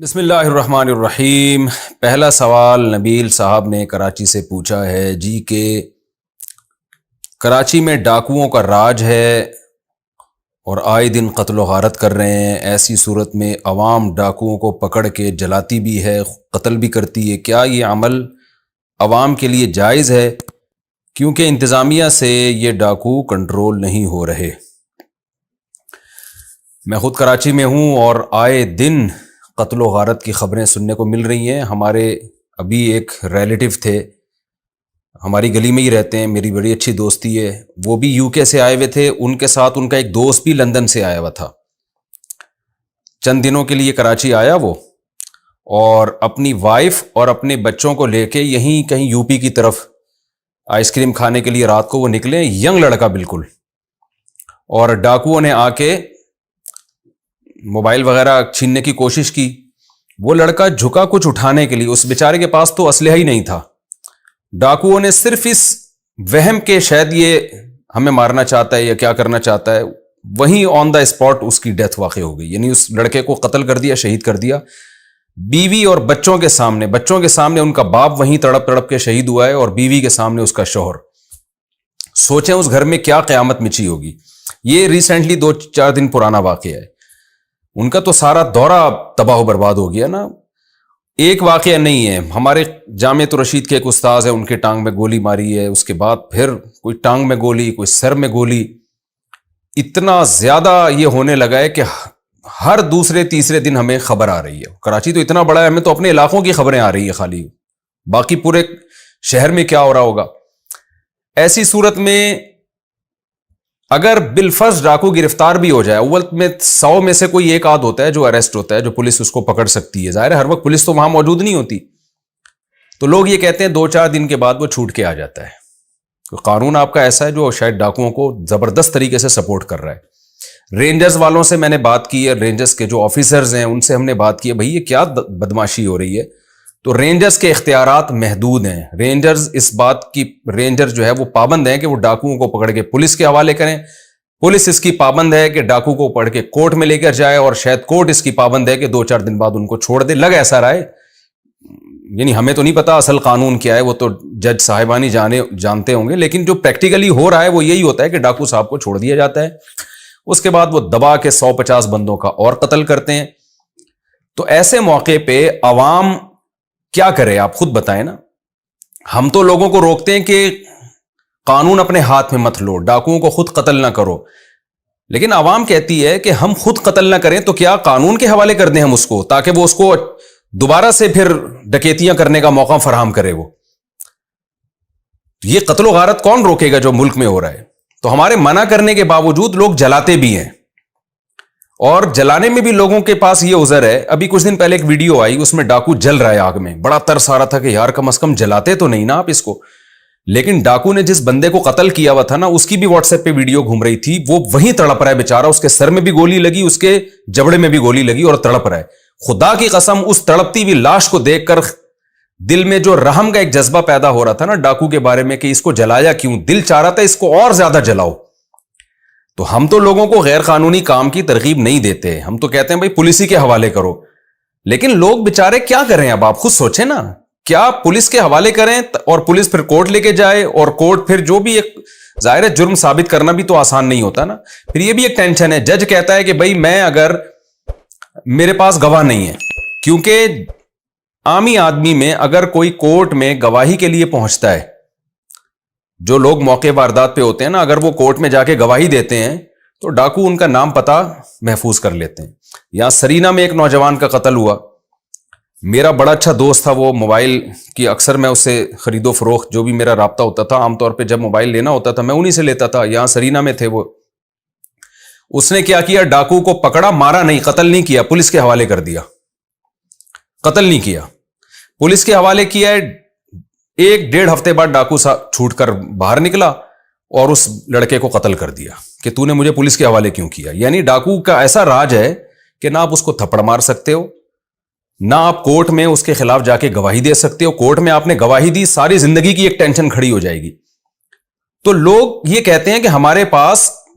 بسم اللہ الرحمن الرحیم۔ پہلا سوال نبیل صاحب نے کراچی سے پوچھا ہے جی کہ کراچی میں ڈاکوؤں کا راج ہے اور آئے دن قتل و غارت کر رہے ہیں، ایسی صورت میں عوام ڈاکوؤں کو پکڑ کے جلاتی بھی ہے، قتل بھی کرتی ہے، کیا یہ عمل عوام کے لیے جائز ہے؟ کیونکہ انتظامیہ سے یہ ڈاکو کنٹرول نہیں ہو رہے۔ میں خود کراچی میں ہوں اور آئے دن قتل و غارت کی خبریں سننے کو مل رہی ہیں۔ ہمارے ابھی ایک ریلیٹیو تھے، ہماری گلی میں ہی رہتے ہیں، میری بڑی اچھی دوستی ہے، وہ بھی یو کے سے آئے ہوئے تھے، ان کے ساتھ ان کا ایک دوست بھی لندن سے آیا ہوا تھا۔ چند دنوں کے لیے کراچی آیا وہ، اور اپنی وائف اور اپنے بچوں کو لے کے یہیں کہیں یو پی کی طرف آئس کریم کھانے کے لیے رات کو وہ نکلے، ینگ لڑکا بالکل، اور ڈاکوؤں نے آ کے موبائل وغیرہ چھیننے کی کوشش کی۔ وہ لڑکا جھکا کچھ اٹھانے کے لیے، اس بیچارے کے پاس تو اسلحہ ہی نہیں تھا۔ ڈاکوؤں نے صرف اس وہم کے شاید یہ ہمیں مارنا چاہتا ہے یا کیا کرنا چاہتا ہے، وہیں آن دا اسپاٹ اس کی ڈیتھ واقع ہو گئی، یعنی اس لڑکے کو قتل کر دیا، شہید کر دیا، بیوی اور بچوں کے سامنے ان کا باپ وہیں تڑپ تڑپ کے شہید ہوا ہے، اور بیوی کے سامنے اس کا شوہر۔ سوچیں اس گھر میں کیا قیامت مچی ہوگی۔ یہ ریسنٹلی 2-4 دن پرانا واقعہ ہے۔ ان کا تو سارا دورہ تباہ و برباد ہو گیا نا۔ ایک واقعہ نہیں ہے، ہمارے جامعۃ الرشید کے ایک استاذ ہیں، ان کے ٹانگ میں گولی ماری ہے، اس کے بعد پھر کوئی ٹانگ میں گولی، کوئی سر میں گولی۔ اتنا زیادہ یہ ہونے لگا ہے کہ ہر دوسرے تیسرے دن ہمیں خبر آ رہی ہے۔ کراچی تو اتنا بڑا ہے، ہمیں تو اپنے علاقوں کی خبریں آ رہی ہیں خالی، باقی پورے شہر میں کیا ہو رہا ہوگا۔ ایسی صورت میں اگر بالفرض ڈاکو گرفتار بھی ہو جائے، اول میں 100 میں سے کوئی ایک آدھ ہوتا ہے جو اریسٹ ہوتا ہے، جو پولیس اس کو پکڑ سکتی ہے، ظاہر ہے ہر وقت پولیس تو وہاں موجود نہیں ہوتی، تو لوگ یہ کہتے ہیں 2-4 دن کے بعد وہ چھوٹ کے آ جاتا ہے۔ قانون آپ کا ایسا ہے جو شاید ڈاکوؤں کو زبردست طریقے سے سپورٹ کر رہا ہے۔ رینجرز والوں سے میں نے بات کی ہے، رینجرز کے جو آفیسرز ہیں ان سے ہم نے بات کی ہے، بھئی یہ کیا بدماشی ہو رہی ہے؟ تو رینجرز کے اختیارات محدود ہیں۔ رینجر جو ہے وہ پابند ہیں کہ وہ ڈاکوؤں کو پکڑ کے پولیس کے حوالے کریں، پولیس اس کی پابند ہے کہ ڈاکو کو پکڑ کے کورٹ میں لے کر جائے، اور شاید کورٹ اس کی پابند ہے کہ 2-4 دن بعد ان کو چھوڑ دے۔ لگ ایسا رہا ہے، یعنی ہمیں تو نہیں پتا اصل قانون کیا ہے، وہ تو جج صاحبانی جانتے ہوں گے، لیکن جو پریکٹیکلی ہو رہا ہے وہ یہی ہوتا ہے کہ ڈاکو صاحب کو چھوڑ دیا جاتا ہے، اس کے بعد وہ دبا کے 150 بندوں کا اور قتل کرتے ہیں۔ تو ایسے موقع پہ عوام کیا کرے؟ آپ خود بتائیں نا۔ ہم تو لوگوں کو روکتے ہیں کہ قانون اپنے ہاتھ میں مت لو، ڈاکوؤں کو خود قتل نہ کرو، لیکن عوام کہتی ہے کہ ہم خود قتل نہ کریں تو کیا قانون کے حوالے کر دیں ہم اس کو، تاکہ وہ اس کو دوبارہ سے پھر ڈکیتیاں کرنے کا موقع فراہم کرے۔ وہ یہ قتل و غارت کون روکے گا جو ملک میں ہو رہا ہے؟ تو ہمارے منع کرنے کے باوجود لوگ جلاتے بھی ہیں، اور جلانے میں بھی لوگوں کے پاس یہ عذر ہے۔ ابھی کچھ دن پہلے ایک ویڈیو آئی، اس میں ڈاکو جل رہا ہے آگ میں، بڑا ترس آ رہا تھا کہ یار کم از کم جلاتے تو نہیں نا آپ اس کو، لیکن ڈاکو نے جس بندے کو قتل کیا ہوا تھا نا، اس کی بھی واٹس ایپ پہ ویڈیو گھوم رہی تھی، وہ وہیں تڑپ رہا ہے بیچارہ، اس کے سر میں بھی گولی لگی، اس کے جبڑے میں بھی گولی لگی، اور تڑپ رہا ہے۔ خدا کی قسم اس تڑپتی ہوئی لاش کو دیکھ کر دل میں جو رحم کا ایک جذبہ پیدا ہو رہا تھا نا ڈاکو کے بارے میں کہ اس کو جلایا کیوں، دل چاہ رہا تھا اس کو اور زیادہ جلاؤ۔ تو ہم تو لوگوں کو غیر قانونی کام کی ترغیب نہیں دیتے، ہم تو کہتے ہیں بھائی پولیس ہی کے حوالے کرو، لیکن لوگ بیچارے کیا کریں؟ اب آپ خود سوچیں نا، کیا پولیس کے حوالے کریں اور پولیس پھر کورٹ لے کے جائے، اور کورٹ پھر جو بھی ایک ظاہر ہے جرم ثابت کرنا بھی تو آسان نہیں ہوتا نا، پھر یہ بھی ایک ٹینشن ہے۔ جج کہتا ہے کہ بھائی میں اگر میرے پاس گواہ نہیں ہے، کیونکہ عامی آدمی میں اگر کوئی کورٹ میں گواہی کے لیے پہنچتا ہے، جو لوگ موقع واردات پہ ہوتے ہیں نا، اگر وہ کورٹ میں جا کے گواہی دیتے ہیں تو ڈاکو ان کا نام پتہ محفوظ کر لیتے ہیں۔ یہاں سرینا میں ایک نوجوان کا قتل ہوا، میرا بڑا اچھا دوست تھا، وہ موبائل کی اکثر میں اس سے خرید و فروخت جو بھی میرا رابطہ ہوتا تھا، عام طور پہ جب موبائل لینا ہوتا تھا میں انہی سے لیتا تھا، یہاں سرینا میں تھے وہ۔ اس نے کیا کیا، ڈاکو کو پکڑا، مارا نہیں، قتل نہیں کیا، پولیس کے حوالے کر دیا، قتل نہیں کیا، پولیس کے حوالے کیا ہے۔ 1-1.5 ہفتے بعد ڈاکو چھوٹ کر باہر نکلا اور اس لڑکے کو قتل کر دیا کہ تو نے مجھے پولیس کے حوالے کیوں کیا۔ یعنی ڈاکو کا ایسا راج ہے کہ نہ آپ اس کو تھپڑ مار سکتے ہو، نہ آپ کورٹ میں اس کے خلاف جا کے گواہی دے سکتے ہو، کورٹ میں آپ نے گواہی دی ساری زندگی کی ایک ٹینشن کھڑی ہو جائے گی۔ تو لوگ یہ کہتے ہیں کہ ہمارے پاس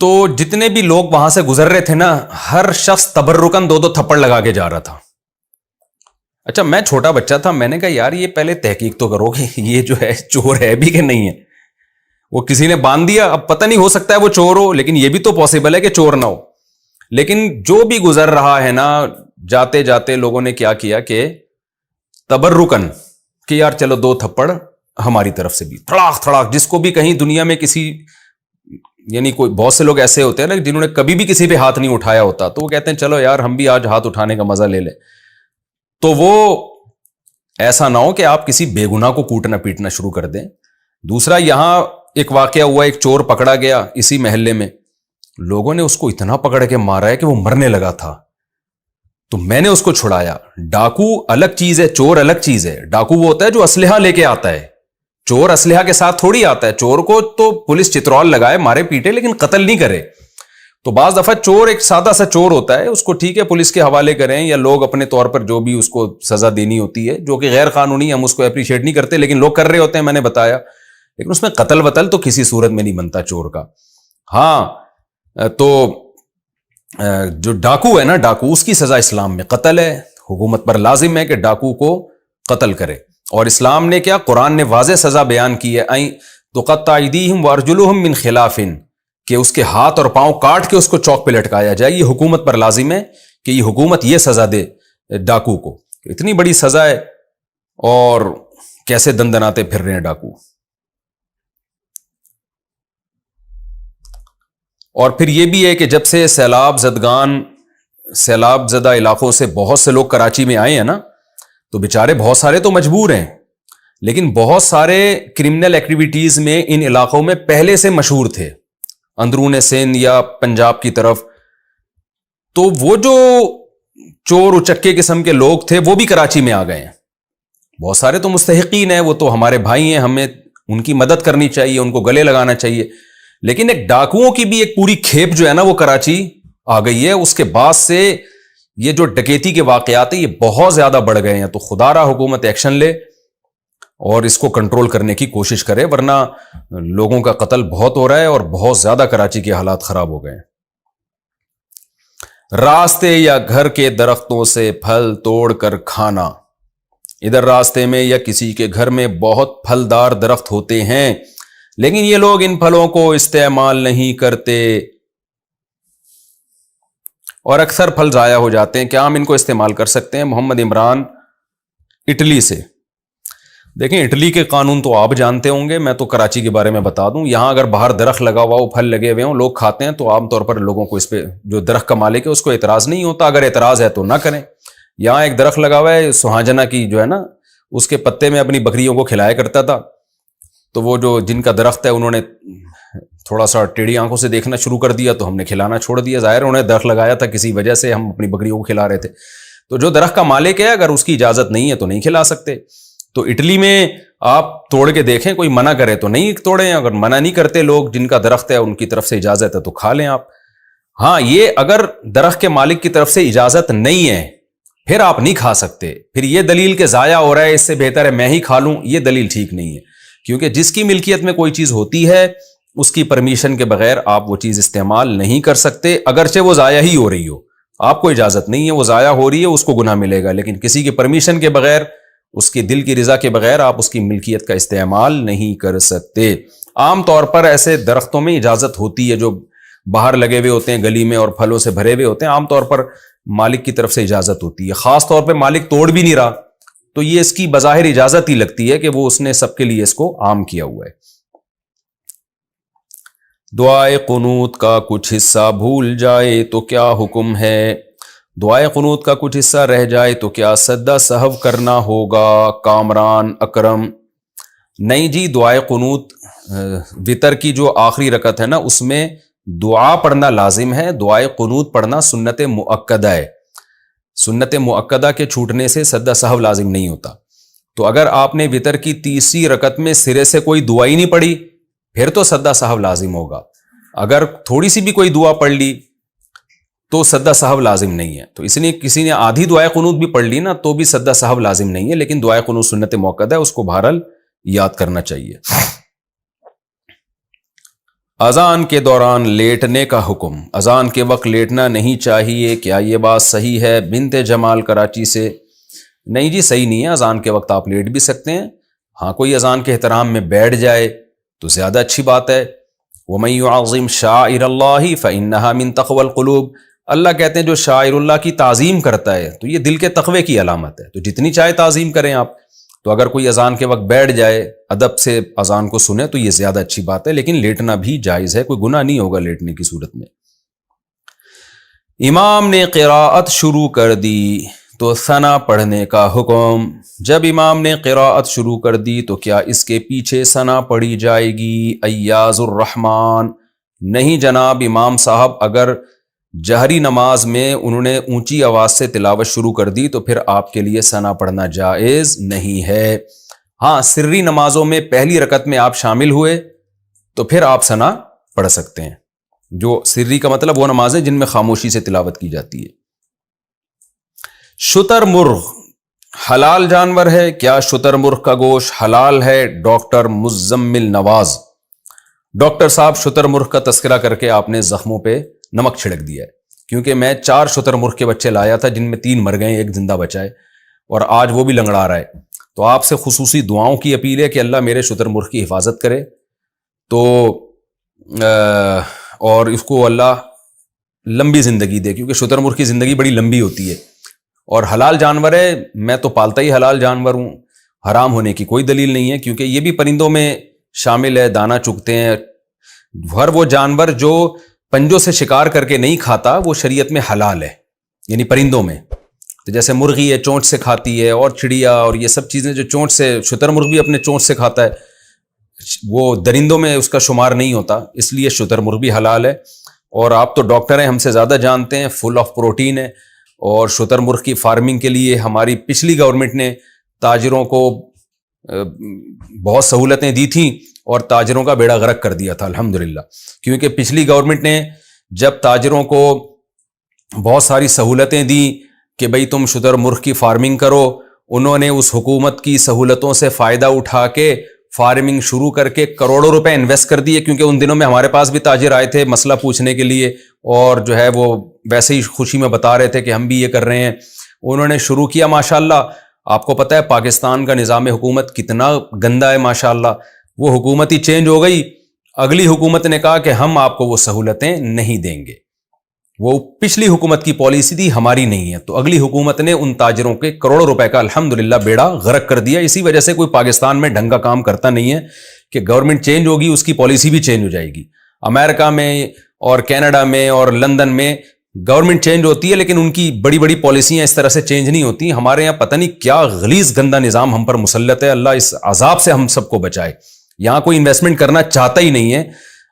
تو جتنے بھی لوگ وہاں سے گزر رہے تھے نا، ہر شخص تبرکن 2 تھپڑ لگا کے جا رہا تھا. اچھا میں چھوٹا بچہ تھا، میں نے کہا یار یہ پہلے تحقیق تو کرو کہ یہ جو ہے چور ہے بھی کہ نہیں ہے. وہ کسی نے باندھ دیا، اب پتہ نہیں، ہو سکتا ہے وہ چور ہو، لیکن یہ بھی تو پاسبل ہے کہ چور نہ ہو. لیکن جو بھی گزر رہا ہے نا، جاتے جاتے لوگوں نے کیا کیا کہ تبرکن کہ یار چلو 2 تھپڑ ہماری طرف سے بھی، تھڑاک تھڑاک. جس کو بھی کہیں دنیا میں کسی، یعنی کوئی بہت سے لوگ ایسے ہوتے ہیں نا جنہوں نے کبھی بھی کسی پہ ہاتھ نہیں اٹھایا ہوتا، تو وہ کہتے ہیں چلو یار ہم بھی آج ہاتھ اٹھانے کا مزہ لے لیں. تو وہ ایسا نہ ہو کہ آپ کسی بے گناہ کو کوٹنا پیٹنا شروع کر دیں. دوسرا، یہاں ایک واقعہ ہوا، ایک چور پکڑا گیا اسی محلے میں، لوگوں نے اس کو اتنا پکڑ کے مارا ہے کہ وہ مرنے لگا تھا. تو میں نے اس کو چھڑایا. ڈاکو الگ چیز ہے، چور الگ چیز ہے. ڈاکو وہ ہوتا ہے جو اسلحہ لے کے آتا ہے، چور اسلحہ کے ساتھ تھوڑی آتا ہے. چور کو تو پولیس چترول لگائے، مارے پیٹے، لیکن قتل نہیں کرے. تو بعض دفعہ چور ایک سادہ سا چور ہوتا ہے، اس کو ٹھیک ہے پولیس کے حوالے کریں یا لوگ اپنے طور پر جو بھی اس کو سزا دینی ہوتی ہے، جو کہ غیر قانونی، ہم اس کو اپریشیٹ نہیں کرتے لیکن لوگ کر رہے ہوتے ہیں، میں نے بتایا. لیکن اس میں قتل وتل تو کسی صورت میں نہیں بنتا چور کا. ہاں تو جو ڈاکو ہے نا، ڈاکو، اس کی سزا اسلام میں قتل ہے. حکومت پر لازم ہے کہ ڈاکو کو قتل کرے. اور اسلام نے کیا، قرآن نے واضح سزا بیان کی ہے، تقطع ایدیہم وارجلہم من خلاف، کہ اس کے ہاتھ اور پاؤں کاٹ کے اس کو چوک پہ لٹکایا جائے. یہ حکومت پر لازم ہے کہ یہ حکومت یہ سزا دے ڈاکو کو. اتنی بڑی سزا ہے، اور کیسے دندناتے پھر رہے ہیں ڈاکو. اور پھر یہ بھی ہے کہ جب سے سیلاب زدہ علاقوں سے بہت سے لوگ کراچی میں آئے ہیں نا، تو بیچارے بہت سارے تو مجبور ہیں، لیکن بہت سارے کرمنل ایکٹیویٹیز میں ان علاقوں میں پہلے سے مشہور تھے، اندرون سندھ یا پنجاب کی طرف. تو وہ جو چور اچکے قسم کے لوگ تھے وہ بھی کراچی میں آ گئے ہیں. بہت سارے تو مستحقین ہیں، وہ تو ہمارے بھائی ہیں، ہمیں ان کی مدد کرنی چاہیے، ان کو گلے لگانا چاہیے. لیکن ایک ڈاکوؤں کی بھی ایک پوری کھیپ جو ہے نا وہ کراچی آ گئی ہے. اس کے بعد سے یہ جو ڈکیتی کے واقعات ہیں یہ بہت زیادہ بڑھ گئے ہیں. تو خدا را حکومت ایکشن لے اور اس کو کنٹرول کرنے کی کوشش کرے، ورنہ لوگوں کا قتل بہت ہو رہا ہے اور بہت زیادہ کراچی کے حالات خراب ہو گئے ہیں. راستے یا گھر کے درختوں سے پھل توڑ کر کھانا. ادھر راستے میں یا کسی کے گھر میں بہت پھلدار درخت ہوتے ہیں، لیکن یہ لوگ ان پھلوں کو استعمال نہیں کرتے اور اکثر پھل ضائع ہو جاتے ہیں. کیا ہم ان کو استعمال کر سکتے ہیں؟ محمد عمران اٹلی سے. دیکھیں اٹلی کے قانون تو آپ جانتے ہوں گے، میں تو کراچی کے بارے میں بتا دوں. یہاں اگر باہر درخت لگا ہوا ہو، پھل لگے ہوئے ہوں، لوگ کھاتے ہیں، تو عام طور پر لوگوں کو اس پہ، جو درخت کا مالک ہے اس کو اعتراض نہیں ہوتا. اگر اعتراض ہے تو نہ کریں. یہاں ایک درخت لگا ہوا ہے سہاجنا کی جو ہے نا، اس کے پتے میں اپنی بکریوں کو کھلایا کرتا تھا. تو وہ جو جن کا درخت ہے انہوں نے تھوڑا سا ٹیڑھی آنکھوں سے دیکھنا شروع کر دیا، تو ہم نے کھلانا چھوڑ دیا. ظاہر انہوں نے درخت لگایا تھا کسی وجہ سے، ہم اپنی بکریوں کو کھلا رہے تھے. تو جو درخت کا مالک ہے اگر اس کی اجازت نہیں ہے تو نہیں کھلا سکتے. تو اٹلی میں آپ توڑ کے دیکھیں، کوئی منع کرے تو نہیں توڑیں، اگر منع نہیں کرتے لوگ، جن کا درخت ہے ان کی طرف سے اجازت ہے تو کھا لیں آپ. ہاں یہ اگر درخت کے مالک کی طرف سے اجازت نہیں ہے پھر آپ نہیں کھا سکتے. پھر یہ دلیل کہ ضائع ہو رہا ہے اس سے بہتر ہے میں ہی کھا لوں، یہ دلیل ٹھیک نہیں ہے. کیونکہ جس کی ملکیت میں کوئی چیز ہوتی ہے اس کی پرمیشن کے بغیر آپ وہ چیز استعمال نہیں کر سکتے، اگرچہ وہ ضائع ہی ہو رہی ہو. آپ کو اجازت نہیں ہے، وہ ضائع ہو رہی ہے، اس کو گناہ ملے گا. لیکن کسی کی پرمیشن کے بغیر، اس کی دل کی رضا کے بغیر آپ اس کی ملکیت کا استعمال نہیں کر سکتے. عام طور پر ایسے درختوں میں اجازت ہوتی ہے جو باہر لگے ہوئے ہوتے ہیں گلی میں اور پھلوں سے بھرے ہوئے ہوتے ہیں، عام طور پر مالک کی طرف سے اجازت ہوتی ہے. خاص طور پہ مالک توڑ بھی نہیں رہا تو یہ اس کی بظاہر اجازت ہی لگتی ہے کہ وہ اس نے سب کے لیے اس کو عام کیا ہوا ہے. دعائے قنوت کا کچھ حصہ بھول جائے تو کیا حکم ہے؟ دعائے قنوت کا کچھ حصہ رہ جائے تو کیا سجدہ سہو کرنا ہوگا؟ کامران اکرم. نہیں جی، دعائے قنوت وتر کی جو آخری رکعت ہے نا اس میں دعا پڑھنا لازم ہے. دعائے قنوت پڑھنا سنت مؤکدہ ہے. سنت مؤکدہ کے چھوٹنے سے سجدہ سہو لازم نہیں ہوتا. تو اگر آپ نے وتر کی تیسری رکعت میں سرے سے کوئی دعا ہی نہیں پڑھی پھر تو سجدہ سہو لازم ہوگا. اگر تھوڑی سی بھی کوئی دعا پڑھ لی تو سجدہ سہو لازم نہیں ہے. تو اس لیے کسی نے آدھی دعائے قنوت بھی پڑھ لی نا تو بھی سجدہ سہو لازم نہیں ہے، لیکن دعائے قنوت سنت مؤکدہ ہے، اس کو بہرحال یاد کرنا چاہیے. اذان کے دوران لیٹنے کا حکم، اذان کے وقت لیٹنا نہیں چاہیے، کیا یہ بات صحیح ہے؟ بنت جمال کراچی سے۔ نہیں جی صحیح نہیں ہے، اذان کے وقت آپ لیٹ بھی سکتے ہیں، ہاں کوئی اذان کے احترام میں بیٹھ جائے تو زیادہ اچھی بات ہے۔ وَمَن يُعَظِّمْ شَعَائِرَ اللَّهِ فَإِنَّهَا مِن تَقْوَى الْقُلُوبِ، اللہ کہتے ہیں جو شاعر اللہ کی تعظیم کرتا ہے تو یہ دل کے تقوی کی علامت ہے، تو جتنی چاہے تعظیم کریں آپ۔ تو اگر کوئی اذان کے وقت بیٹھ جائے، ادب سے اذان کو سنے تو یہ زیادہ اچھی بات ہے، لیکن لیٹنا بھی جائز ہے، کوئی گناہ نہیں ہوگا لیٹنے کی صورت میں۔ امام نے قراءت شروع کر دی تو ثنا پڑھنے کا حکم، جب امام نے قراءت شروع کر دی تو کیا اس کے پیچھے ثنا پڑھی جائے گی؟ ایاز الرحمن، نہیں جناب، امام صاحب اگر جہری نماز میں انہوں نے اونچی آواز سے تلاوت شروع کر دی تو پھر آپ کے لیے ثنا پڑھنا جائز نہیں ہے۔ ہاں سری نمازوں میں پہلی رکعت میں آپ شامل ہوئے تو پھر آپ ثنا پڑھ سکتے ہیں، جو سری کا مطلب وہ نمازیں جن میں خاموشی سے تلاوت کی جاتی ہے۔ شتر مرغ حلال جانور ہے کیا؟ شتر مرغ کا گوشت حلال ہے؟ ڈاکٹر مزمل نواز۔ ڈاکٹر صاحب شتر مرغ کا تذکرہ کر کے آپ نے زخموں پہ نمک چھڑک دیا ہے، کیونکہ میں 4 شتر مرغ کے بچے لایا تھا جن میں 3 مر گئے، 1 زندہ بچا ہے، اور آج وہ بھی لنگڑا رہا ہے۔ تو آپ سے خصوصی دعاؤں کی اپیل ہے کہ اللہ میرے شتر مرغ کی حفاظت کرے، تو اور اس کو اللہ لمبی زندگی دے، کیونکہ شتر مرغ کی زندگی بڑی لمبی ہوتی ہے اور حلال جانور ہے۔ میں تو پالتا ہی حلال جانور ہوں، حرام ہونے کی کوئی دلیل نہیں ہے، کیونکہ یہ بھی پرندوں میں شامل ہے، دانہ چگتے ہیں۔ ہر وہ جانور جو پنجوں سے شکار کر کے نہیں کھاتا وہ شریعت میں حلال ہے، یعنی پرندوں میں تو جیسے مرغی ہے چونچ سے کھاتی ہے، اور چڑیا اور یہ سب چیزیں جو چونچ سے، شتر مرغ بھی اپنے چونچ سے کھاتا ہے، وہ درندوں میں اس کا شمار نہیں ہوتا، اس لیے شتر مرغ بھی حلال ہے۔ اور آپ تو ڈاکٹر ہیں، ہم سے زیادہ جانتے ہیں، فل آف پروٹین ہے، اور شتر مرغ کی فارمنگ کے لیے ہماری پچھلی گورنمنٹ نے تاجروں کو بہت سہولتیں دی تھیں اور تاجروں کا بیڑا غرق کر دیا تھا الحمدللہ، کیونکہ پچھلی گورنمنٹ نے جب تاجروں کو بہت ساری سہولتیں دیں کہ بھئی تم شتر مرغ کی فارمنگ کرو، انہوں نے اس حکومت کی سہولتوں سے فائدہ اٹھا کے فارمنگ شروع کر کے کروڑوں روپے انویسٹ کر دیے، کیونکہ ان دنوں میں ہمارے پاس بھی تاجر آئے تھے مسئلہ پوچھنے کے لیے، اور جو ہے وہ ویسے ہی خوشی میں بتا رہے تھے کہ ہم بھی یہ کر رہے ہیں۔ انہوں نے شروع کیا ماشاءاللہ، آپ کو پتہ ہے پاکستان کا نظام حکومت کتنا گندا ہے ماشاءاللہ، وہ حکومت ہی چینج ہو گئی، اگلی حکومت نے کہا کہ ہم آپ کو وہ سہولتیں نہیں دیں گے، وہ پچھلی حکومت کی پالیسی تھی، ہماری نہیں ہے، تو اگلی حکومت نے ان تاجروں کے کروڑوں روپے کا الحمدللہ بیڑا غرق کر دیا۔ اسی وجہ سے کوئی پاکستان میں ڈھنگ کا کام کرتا نہیں ہے کہ گورنمنٹ چینج ہوگی اس کی پالیسی بھی چینج ہو جائے گی۔ امریکہ میں اور کینیڈا میں اور لندن میں گورنمنٹ چینج ہوتی ہے لیکن ان کی بڑی بڑی پالیسیاں اس طرح سے چینج نہیں ہوتی۔ ہمارے یہاں پتہ نہیں کیا غلیظ گندا نظام ہم پر مسلط ہے، اللہ اس عذاب سے ہم سب کو بچائے۔ یہاں کوئی انویسٹمنٹ کرنا چاہتا ہی نہیں ہے،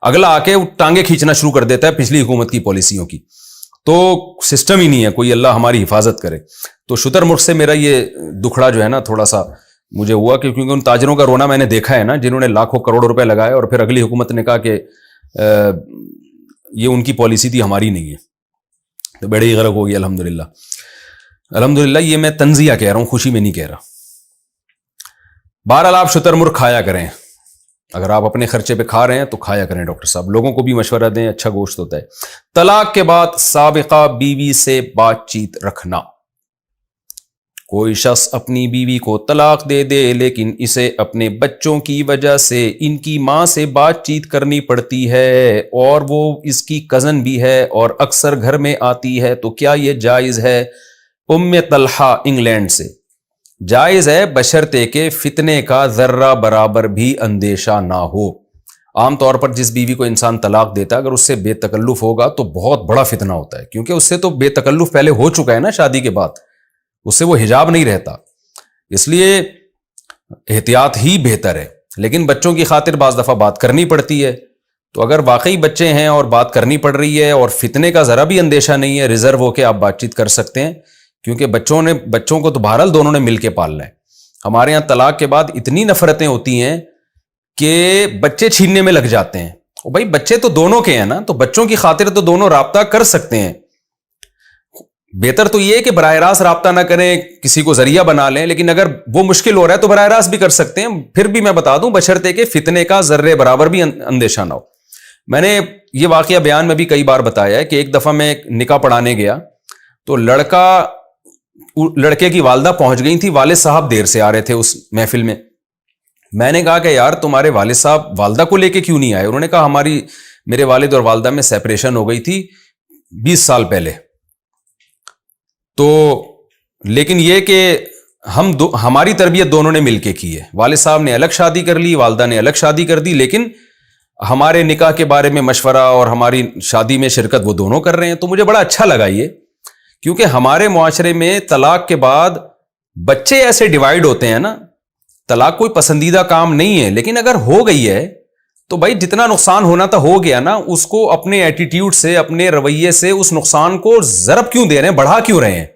اگلا آ کے ٹانگیں کھینچنا شروع کر دیتا ہے پچھلی حکومت کی پالیسیوں کی، تو سسٹم ہی نہیں ہے کوئی، اللہ ہماری حفاظت کرے۔ تو شتر مرغ سے میرا یہ دکھڑا جو ہے نا تھوڑا سا مجھے ہوا، کیونکہ ان تاجروں کا رونا میں نے دیکھا ہے نا، جنہوں نے لاکھوں کروڑوں روپے لگائے اور پھر اگلی حکومت نے کہا کہ یہ ان کی پالیسی تھی، ہماری نہیں ہے، تو بڑی غرق ہو گئی الحمدللہ۔ الحمدللہ یہ میں تنزیہ کہہ رہا ہوں، خوشی میں نہیں کہہ رہا۔ بہرحال آپ شتر مرغ کھایا کریں، اگر آپ اپنے خرچے پہ کھا رہے ہیں تو کھایا کریں، ڈاکٹر صاحب لوگوں کو بھی مشورہ دیں، اچھا گوشت ہوتا ہے۔ طلاق کے بعد سابقہ بیوی سے بات چیت رکھنا، کوئی شخص اپنی بیوی کو طلاق دے دے لیکن اسے اپنے بچوں کی وجہ سے ان کی ماں سے بات چیت کرنی پڑتی ہے، اور وہ اس کی کزن بھی ہے اور اکثر گھر میں آتی ہے، تو کیا یہ جائز ہے؟ ام طلحہ انگلینڈ سے، جائز ہے بشرطے کہ فتنے کا ذرہ برابر بھی اندیشہ نہ ہو۔ عام طور پر جس بیوی کو انسان طلاق دیتا ہے اگر اس سے بے تکلف ہوگا تو بہت بڑا فتنہ ہوتا ہے، کیونکہ اس سے تو بے تکلف پہلے ہو چکا ہے نا شادی کے بعد، اس سے وہ حجاب نہیں رہتا، اس لیے احتیاط ہی بہتر ہے۔ لیکن بچوں کی خاطر بعض دفعہ بات کرنی پڑتی ہے، تو اگر واقعی بچے ہیں اور بات کرنی پڑ رہی ہے اور فتنے کا ذرا بھی اندیشہ نہیں ہے، ریزرو ہو کے آپ بات چیت کر سکتے ہیں، کیونکہ بچوں کو تو بہرحال دونوں نے مل کے پالنا ہے۔ ہمارے یہاں طلاق کے بعد اتنی نفرتیں ہوتی ہیں کہ بچے چھیننے میں لگ جاتے ہیں۔ اور بھائی بچے تو دونوں کے ہیں نا، تو بچوں کی خاطر تو دونوں رابطہ کر سکتے ہیں۔ بہتر تو یہ ہے کہ براہ راست رابطہ نہ کریں، کسی کو ذریعہ بنا لیں، لیکن اگر وہ مشکل ہو رہا ہے تو براہ راست بھی کر سکتے ہیں۔ پھر بھی میں بتا دوں بشرطے کہ فتنے کا ذرے برابر بھی اندیشہ نہ ہو۔ میں نے یہ واقعہ بیان میں بھی کئی بار بتایا ہے کہ ایک دفعہ میں نکاح پڑھانے گیا تو لڑکے کی والدہ پہنچ گئی تھی، والد صاحب دیر سے آ رہے تھے اس محفل میں. میں نے کہا کہ یار تمہارے والد صاحب والدہ کو لے کے کیوں نہیں آئے؟ انہوں نے کہا میرے والد اور والدہ میں سیپریشن ہو گئی تھی 20 سال پہلے. تو لیکن یہ کہ ہماری تربیت دونوں نے مل کے کی ہے، والد صاحب نے الگ شادی کر لی، والدہ نے الگ شادی کر دی، لیکن ہمارے نکاح کے بارے میں مشورہ اور ہماری شادی میں شرکت وہ دونوں کر رہے ہیں. تو مجھے بڑا اچھا لگا یہ، کیونکہ ہمارے معاشرے میں طلاق کے بعد بچے ایسے ڈیوائیڈ ہوتے ہیں نا. طلاق کوئی پسندیدہ کام نہیں ہے، لیکن اگر ہو گئی ہے تو بھائی جتنا نقصان ہونا تھا ہو گیا نا. اس کو اپنے ایٹیٹیوڈ سے، اپنے رویے سے اس نقصان کو ضرب کیوں دے رہے ہیں، بڑھا کیوں رہے ہیں؟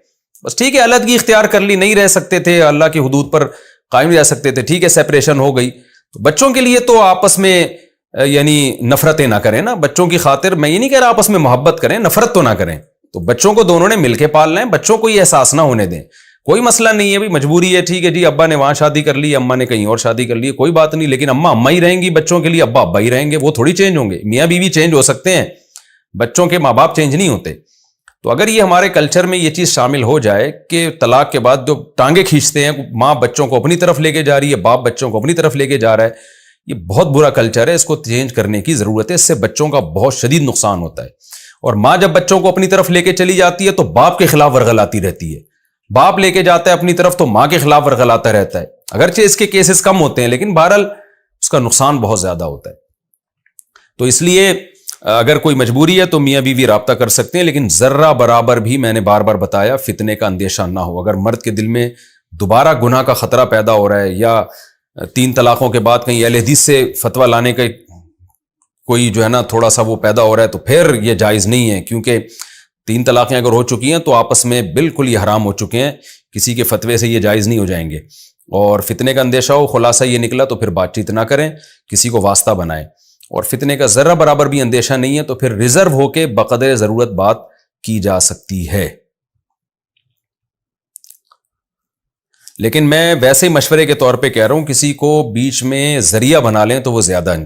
بس ٹھیک ہے علیحدگی اختیار کر لی، نہیں رہ سکتے تھے، اللہ کی حدود پر قائم رہ سکتے تھے، ٹھیک ہے سیپریشن ہو گئی. تو بچوں کے لیے تو آپس میں یعنی نفرتیں نہ کریں نا. بچوں کی خاطر میں یہ نہیں کہہ رہا آپس میں محبت کریں، نفرت تو نہ کریں. تو بچوں کو دونوں نے مل کے پالنا ہے، بچوں کو یہ احساس نہ ہونے دیں. کوئی مسئلہ نہیں ہے بھائی، مجبوری ہے، ٹھیک ہے جی، ابا نے وہاں شادی کر لی، اماں نے کہیں اور شادی کر لی، کوئی بات نہیں، لیکن اماں ہی رہیں گی بچوں کے لیے، ابا ہی رہیں گے، وہ تھوڑی چینج ہوں گے. میاں بیوی چینج ہو سکتے ہیں، بچوں کے ماں باپ چینج نہیں ہوتے. تو اگر یہ ہمارے کلچر میں یہ چیز شامل ہو جائے کہ طلاق کے بعد جو ٹانگیں کھینچتے ہیں، ماں بچوں کو اپنی طرف لے کے جا رہی ہے، باپ بچوں کو اپنی طرف لے کے جا رہا ہے، یہ بہت برا کلچر ہے. اس کو چینج کرنے کی ضرورت ہے. اس سے بچوں کا بہت شدید نقصان ہوتا ہے. اور ماں جب بچوں کو اپنی طرف لے کے چلی جاتی ہے تو باپ کے خلاف ورغلاتی رہتی ہے، باپ لے کے جاتا ہے اپنی طرف تو ماں کے خلاف ورغلاتا رہتا ہے. اگرچہ اس کے کیسز کم ہوتے ہیں لیکن بہرحال اس کا نقصان بہت زیادہ ہوتا ہے. تو اس لیے اگر کوئی مجبوری ہے تو میاں بیوی رابطہ کر سکتے ہیں، لیکن ذرہ برابر بھی میں نے بار بار بتایا فتنے کا اندیشہ نہ ہو. اگر مرد کے دل میں دوبارہ گناہ کا خطرہ پیدا ہو رہا ہے یا 3 طلاقوں کے بعد کہیں اہل حدیث سے فتویٰ لانے کا کوئی جو ہے نا تھوڑا سا وہ پیدا ہو رہا ہے تو پھر یہ جائز نہیں ہے، کیونکہ 3 طلاقیں اگر ہو چکی ہیں تو آپس میں بالکل یہ حرام ہو چکے ہیں، کسی کے فتوے سے یہ جائز نہیں ہو جائیں گے. اور فتنے کا اندیشہ ہو، خلاصہ یہ نکلا تو پھر بات چیت نہ کریں، کسی کو واسطہ بنائیں. اور فتنے کا ذرہ برابر بھی اندیشہ نہیں ہے تو پھر ریزرو ہو کے بقدر ضرورت بات کی جا سکتی ہے. لیکن میں ویسے ہی مشورے کے طور پہ کہہ رہا ہوں، کسی کو بیچ میں ذریعہ بنا لیں تو وہ زیادہ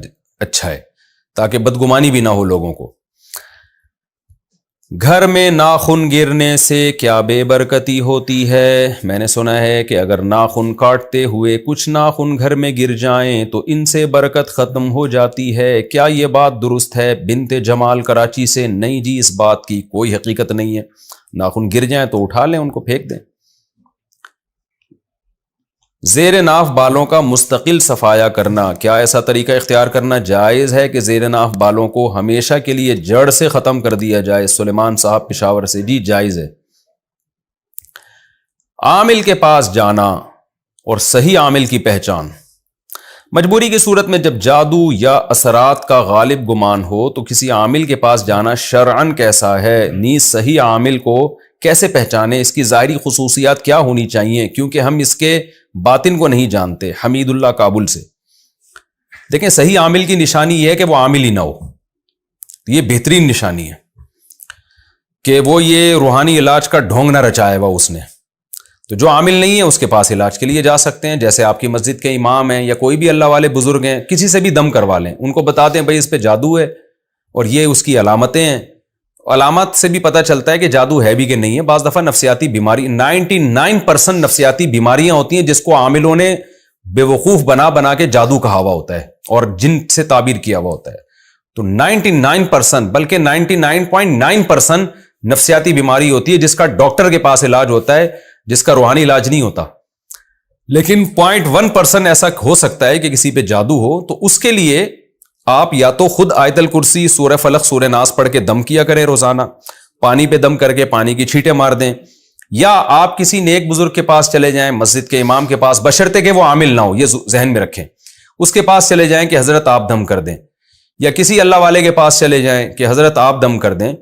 اچھا ہے، تاکہ بدگمانی بھی نہ ہو لوگوں کو. گھر میں ناخن گرنے سے کیا بے برکتی ہوتی ہے؟ میں نے سنا ہے کہ اگر ناخن کاٹتے ہوئے کچھ ناخن گھر میں گر جائیں تو ان سے برکت ختم ہو جاتی ہے. کیا یہ بات درست ہے؟ بنت جمال کراچی سے. نہیں جی، اس بات کی کوئی حقیقت نہیں ہے. ناخن گر جائیں تو اٹھا لیں، ان کو پھینک دیں. زیر ناف بالوں کا مستقل صفایا کرنا، کیا ایسا طریقہ اختیار کرنا جائز ہے کہ زیر ناف بالوں کو ہمیشہ کے لیے جڑ سے ختم کر دیا جائے؟ سلیمان صاحب پشاور سے. جی جائز ہے. عامل کے پاس جانا اور صحیح عامل کی پہچان. مجبوری کی صورت میں جب جادو یا اثرات کا غالب گمان ہو تو کسی عامل کے پاس جانا شرعن کیسا ہے؟ نیز صحیح عامل کو کیسے پہچانے؟ اس کی ظاہری خصوصیات کیا ہونی چاہیے؟ کیونکہ ہم اس کے باطن کو نہیں جانتے. حمید اللہ کابل سے. دیکھیں، صحیح عامل کی نشانی یہ ہے کہ وہ عامل ہی نہ ہو. یہ بہترین نشانی ہے کہ وہ یہ روحانی علاج کا ڈھونگ نہ رچایا ہوا اس نے. تو جو عامل نہیں ہے اس کے پاس علاج کے لیے جا سکتے ہیں. جیسے آپ کی مسجد کے امام ہیں یا کوئی بھی اللہ والے بزرگ ہیں، کسی سے بھی دم کروا لیں، ان کو بتا دیں بھائی اس پہ جادو ہے اور یہ اس کی علامتیں ہیں. علامات سے بھی پتہ چلتا ہے کہ جادو ہے بھی کہ نہیں ہے. بعض دفعہ نفسیاتی بیماری 99% نفسیاتی بیماریاں ہوتی ہیں جس کو عاملوں نے بے وقوف بنا کے جادو کہا ہوا ہوتا ہے اور جن سے تعبیر کیا ہوا ہوتا ہے. تو 99% بلکہ 99.9% نفسیاتی بیماری ہوتی ہے جس کا ڈاکٹر کے پاس علاج ہوتا ہے، جس کا روحانی علاج نہیں ہوتا. لیکن 0.1% ایسا ہو سکتا ہے کہ کسی پہ جادو ہو. تو اس کے لیے آپ یا تو خود آیت الکرسی، سورہ فلق، سورہ ناس پڑھ کے دم کیا کریں روزانہ، پانی پہ دم کر کے پانی کی چھینٹیں مار دیں، یا آپ کسی نیک بزرگ کے پاس چلے جائیں، مسجد کے امام کے پاس، بشرطے کہ وہ عامل نہ ہو، یہ ذہن میں رکھیں. اس کے پاس چلے جائیں کہ حضرت آپ دم کر دیں، یا کسی اللہ والے کے پاس چلے جائیں کہ حضرت آپ دم کر دیں.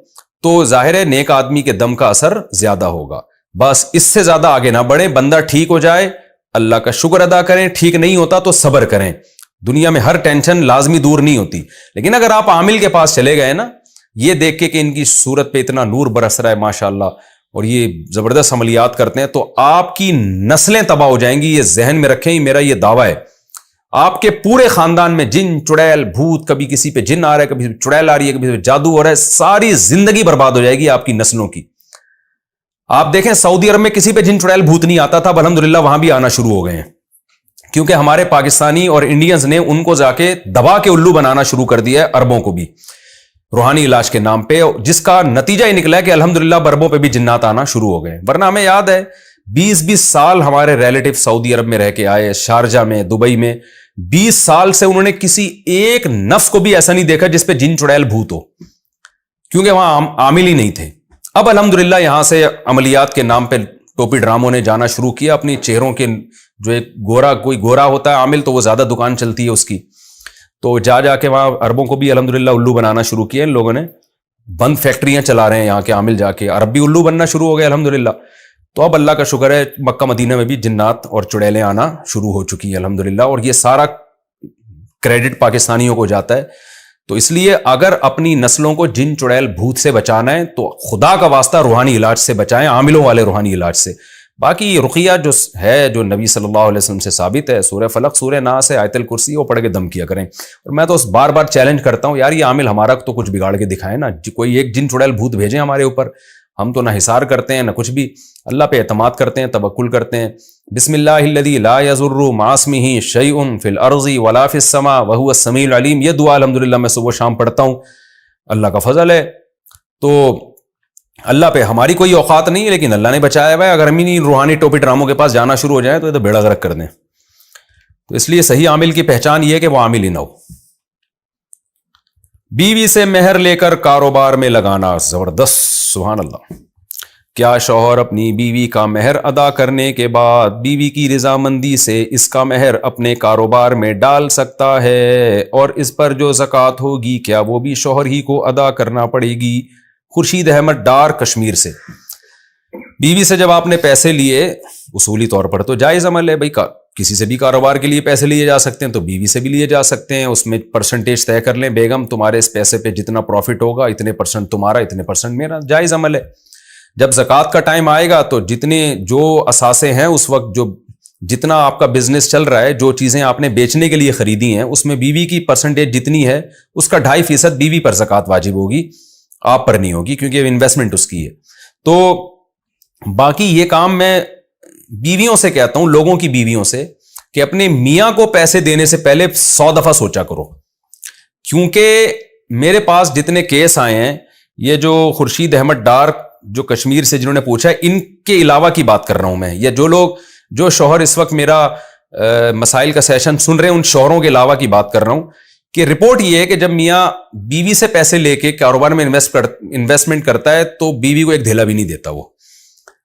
تو ظاہر ہے نیک آدمی کے دم کا اثر زیادہ ہوگا. بس اس سے زیادہ آگے نہ بڑھیں. بندہ ٹھیک ہو جائے اللہ کا شکر ادا کریں، ٹھیک نہیں ہوتا تو صبر کریں. دنیا میں ہر ٹینشن لازمی دور نہیں ہوتی. لیکن اگر آپ عامل کے پاس چلے گئے نا، یہ دیکھ کے کہ ان کی صورت پہ اتنا نور برس رہا ہے ماشاءاللہ اور یہ زبردست عملیات کرتے ہیں، تو آپ کی نسلیں تباہ ہو جائیں گی. یہ ذہن میں رکھیں، میرا یہ دعویٰ ہے. آپ کے پورے خاندان میں جن چڑیل بھوت، کبھی کسی پہ جن آ رہا ہے، کبھی چڑیل آ رہی ہے، کبھی پہ جادو ہو رہا ہے، ساری زندگی برباد ہو جائے گی آپ کی نسلوں کی. آپ دیکھیں سعودی عرب میں کسی پہ جن چڑیل بھوت نہیں آتا تھا، اب الحمدللہ وہاں بھی آنا شروع ہو گئے ہیں، کیونکہ ہمارے پاکستانی اور انڈینز نے ان کو جا کے دبا کے الو بنانا شروع کر دیا ہے، عربوں کو بھی روحانی علاج کے نام پہ، جس کا نتیجہ یہ نکلا ہے کہ الحمدللہ عربوں پہ بھی جنات آنا شروع ہو گئے. ورنہ ہمیں یاد ہے 20 سال ہمارے ریلیٹو سعودی عرب میں رہ کے آئے، شارجہ میں، دبئی میں، 20 سال سے انہوں نے کسی ایک نفس کو بھی ایسا نہیں دیکھا جس پہ جن چڑیل بھوت ہو، کیونکہ وہاں عامل ہی نہیں تھے. اب الحمدللہ یہاں سے عملیات کے نام پہ ٹوپی ڈراموں نے جانا شروع کیا، اپنی چہروں کے جو ایک کوئی گورا ہوتا ہے عامل، تو وہ زیادہ دکان چلتی ہے اس کی، تو جا کے وہاں عربوں کو بھی الحمدللہ الو بنانا شروع کیا ان لوگوں نے. بند فیکٹریاں چلا رہے ہیں یہاں کے عامل، جا کے عرب بھی الو بننا شروع ہو گئے الحمدللہ. تو اب اللہ کا شکر ہے مکہ مدینہ میں بھی جنات اور چڑیلیں آنا شروع ہو چکی ہیں الحمدللہ، اور یہ سارا کریڈٹ پاکستانیوں کو جاتا ہے. تو اس لیے اگر اپنی نسلوں کو جن چڑیل بھوت سے بچانا ہے تو خدا کا واسطہ روحانی علاج سے بچائیں، عاملوں والے روحانی علاج سے. باقی رقیہ جو ہے، جو نبی صلی اللہ علیہ وسلم سے ثابت ہے، سورہ فلق، سورہ ناس ہے، آیت الکرسی، وہ پڑھ کے دم کیا کریں. اور میں تو بار بار چیلنج کرتا ہوں، یار یہ عامل ہمارا تو کچھ بگاڑ کے دکھائیں نا، کوئی ایک جن چڑیل بھوت بھیجیں ہمارے اوپر. ہم تو نہ حصار کرتے ہیں نہ کچھ بھی، اللہ پہ اعتماد کرتے ہیں، توکل کرتے ہیں. بسم اللہ الذی لا یضر مع اسمہ شیء فی الارض ولا فی السماء وہو السمیع العلیم. یہ دعا الحمدللہ میں صبح و شام پڑھتا ہوں، اللہ کا فضل ہے. تو اللہ پہ ہماری کوئی اوقات نہیں ہے، لیکن اللہ نے بچایا ہوا ہے. اگر ہم ہی روحانی ٹوپی ڈراموں کے پاس جانا شروع ہو جائیں تو یہ تو بیڑا غرق کر دیں. تو اس لیے صحیح عامل کی پہچان یہ ہے کہ وہ عامل ہی نہ ہو. بیوی سے مہر لے کر کاروبار میں لگانا، زبردست، سبحان اللہ. کیا شوہر اپنی بیوی کا مہر ادا کرنے کے بعد بیوی کی رضامندی سے اس کا مہر اپنے کاروبار میں ڈال سکتا ہے؟ اور اس پر جو زکوٰۃ ہوگی کیا وہ بھی شوہر ہی کو ادا کرنا پڑے گی؟ خورشید احمد ڈار، کشمیر سے. بیوی سے جب آپ نے پیسے لیے، اصولی طور پر تو جائز عمل ہے بھائی، کسی سے بھی کاروبار کے لیے پیسے لیے جا سکتے ہیں، تو بیوی سے بھی لیے جا سکتے ہیں. اس میں پرسنٹیج طے کر لیں، بیگم تمہارے اس پیسے پہ جتنا پروفٹ ہوگا اتنے پرسنٹ تمہارا، اتنے پرسنٹ میرا، جائز عمل ہے. جب زکوٰۃ کا ٹائم آئے گا تو جتنے جو اثاثے ہیں اس وقت، جو جتنا آپ کا بزنس چل رہا ہے، جو چیزیں آپ نے بیچنے کے لیے خریدی ہیں، اس میں بیوی کی پرسنٹیج جتنی ہے اس کا 2.5% بیوی پر زکوٰۃ واجب ہوگی، آپ پر نہیں ہوگی، کیونکہ انویسٹمنٹ اس کی ہے. تو باقی یہ کام میں بیویوں سے کہتا ہوں، لوگوں کی بیویوں سے، کہ اپنے میاں کو پیسے دینے سے پہلے 100 دفعہ سوچا کرو. کیونکہ میرے پاس جتنے کیس آئے ہیں، یہ جو خورشید احمد ڈار جو کشمیر سے جنہوں نے پوچھا ہے، ان کے علاوہ کی بات کر رہا ہوں میں، یا جو شوہر اس وقت میرا مسائل کا سیشن سن رہے ہیں، ان شوہروں کے علاوہ کی بات کر رہا ہوں، کہ رپورٹ یہ ہے کہ جب میاں بیوی سے پیسے لے کے کاروبار میں انویسٹمنٹ کرتا ہے تو بیوی کو ایک دھیلا بھی نہیں دیتا. وہ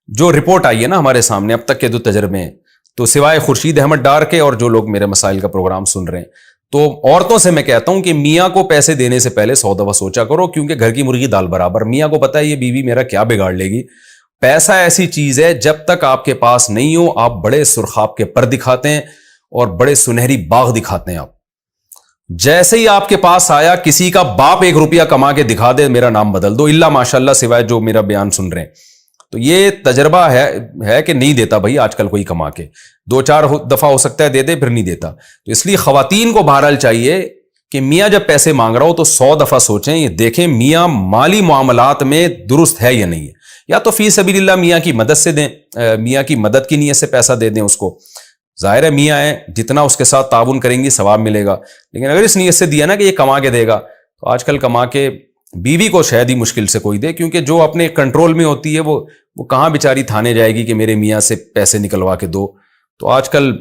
جو رپورٹ آئی ہے نا ہمارے سامنے اب تک کے جو تجربے ہیں، تو سوائے خورشید احمد ڈار کے اور جو لوگ میرے مسائل کا پروگرام سن رہے ہیں، تو عورتوں سے میں کہتا ہوں کہ میاں کو پیسے دینے سے پہلے 100 دفعہ سوچا کرو، کیونکہ گھر کی مرغی دال برابر. میاں کو پتا ہے یہ بیوی میرا کیا بگاڑ لے گی. پیسہ ایسی چیز ہے جب تک آپ کے پاس نہیں ہو، آپ بڑے سرخاب کے پر دکھاتے ہیں اور بڑے سنہری باغ دکھاتے ہیں. آپ جیسے ہی آپ کے پاس آیا، کسی کا باپ 1 روپیہ کما کے دکھا دے، میرا نام بدل دو، الا ماشاءاللہ، سوائے جو میرا بیان سن رہے ہیں. تو یہ تجربہ ہے کہ نہیں دیتا بھائی آج کل کوئی کما کے، 2-4 دفعہ ہو سکتا ہے دے دے، پھر نہیں دیتا. تو اس لیے خواتین کو بہرحال چاہیے کہ میاں جب پیسے مانگ رہا ہو تو 100 دفعہ سوچیں، یہ دیکھیں میاں مالی معاملات میں درست ہے یا نہیں ہے. یا تو فی سبیل اللہ میاں کی مدد سے دیں، میاں کی مدد کی نیت سے پیسہ دے دیں اس کو. ظاہر ہے میاں ہے، جتنا اس کے ساتھ تعاون کریں گی ثواب ملے گا. لیکن اگر اس نیت سے دیا نا کہ یہ کما کے دے گا، تو آج کل کما کے بیوی کو شاید ہی مشکل سے کوئی دے، کیونکہ جو اپنے کنٹرول میں ہوتی ہے وہ کہاں بیچاری تھانے جائے گی کہ میرے میاں سے پیسے نکلوا کے دو. تو آج کل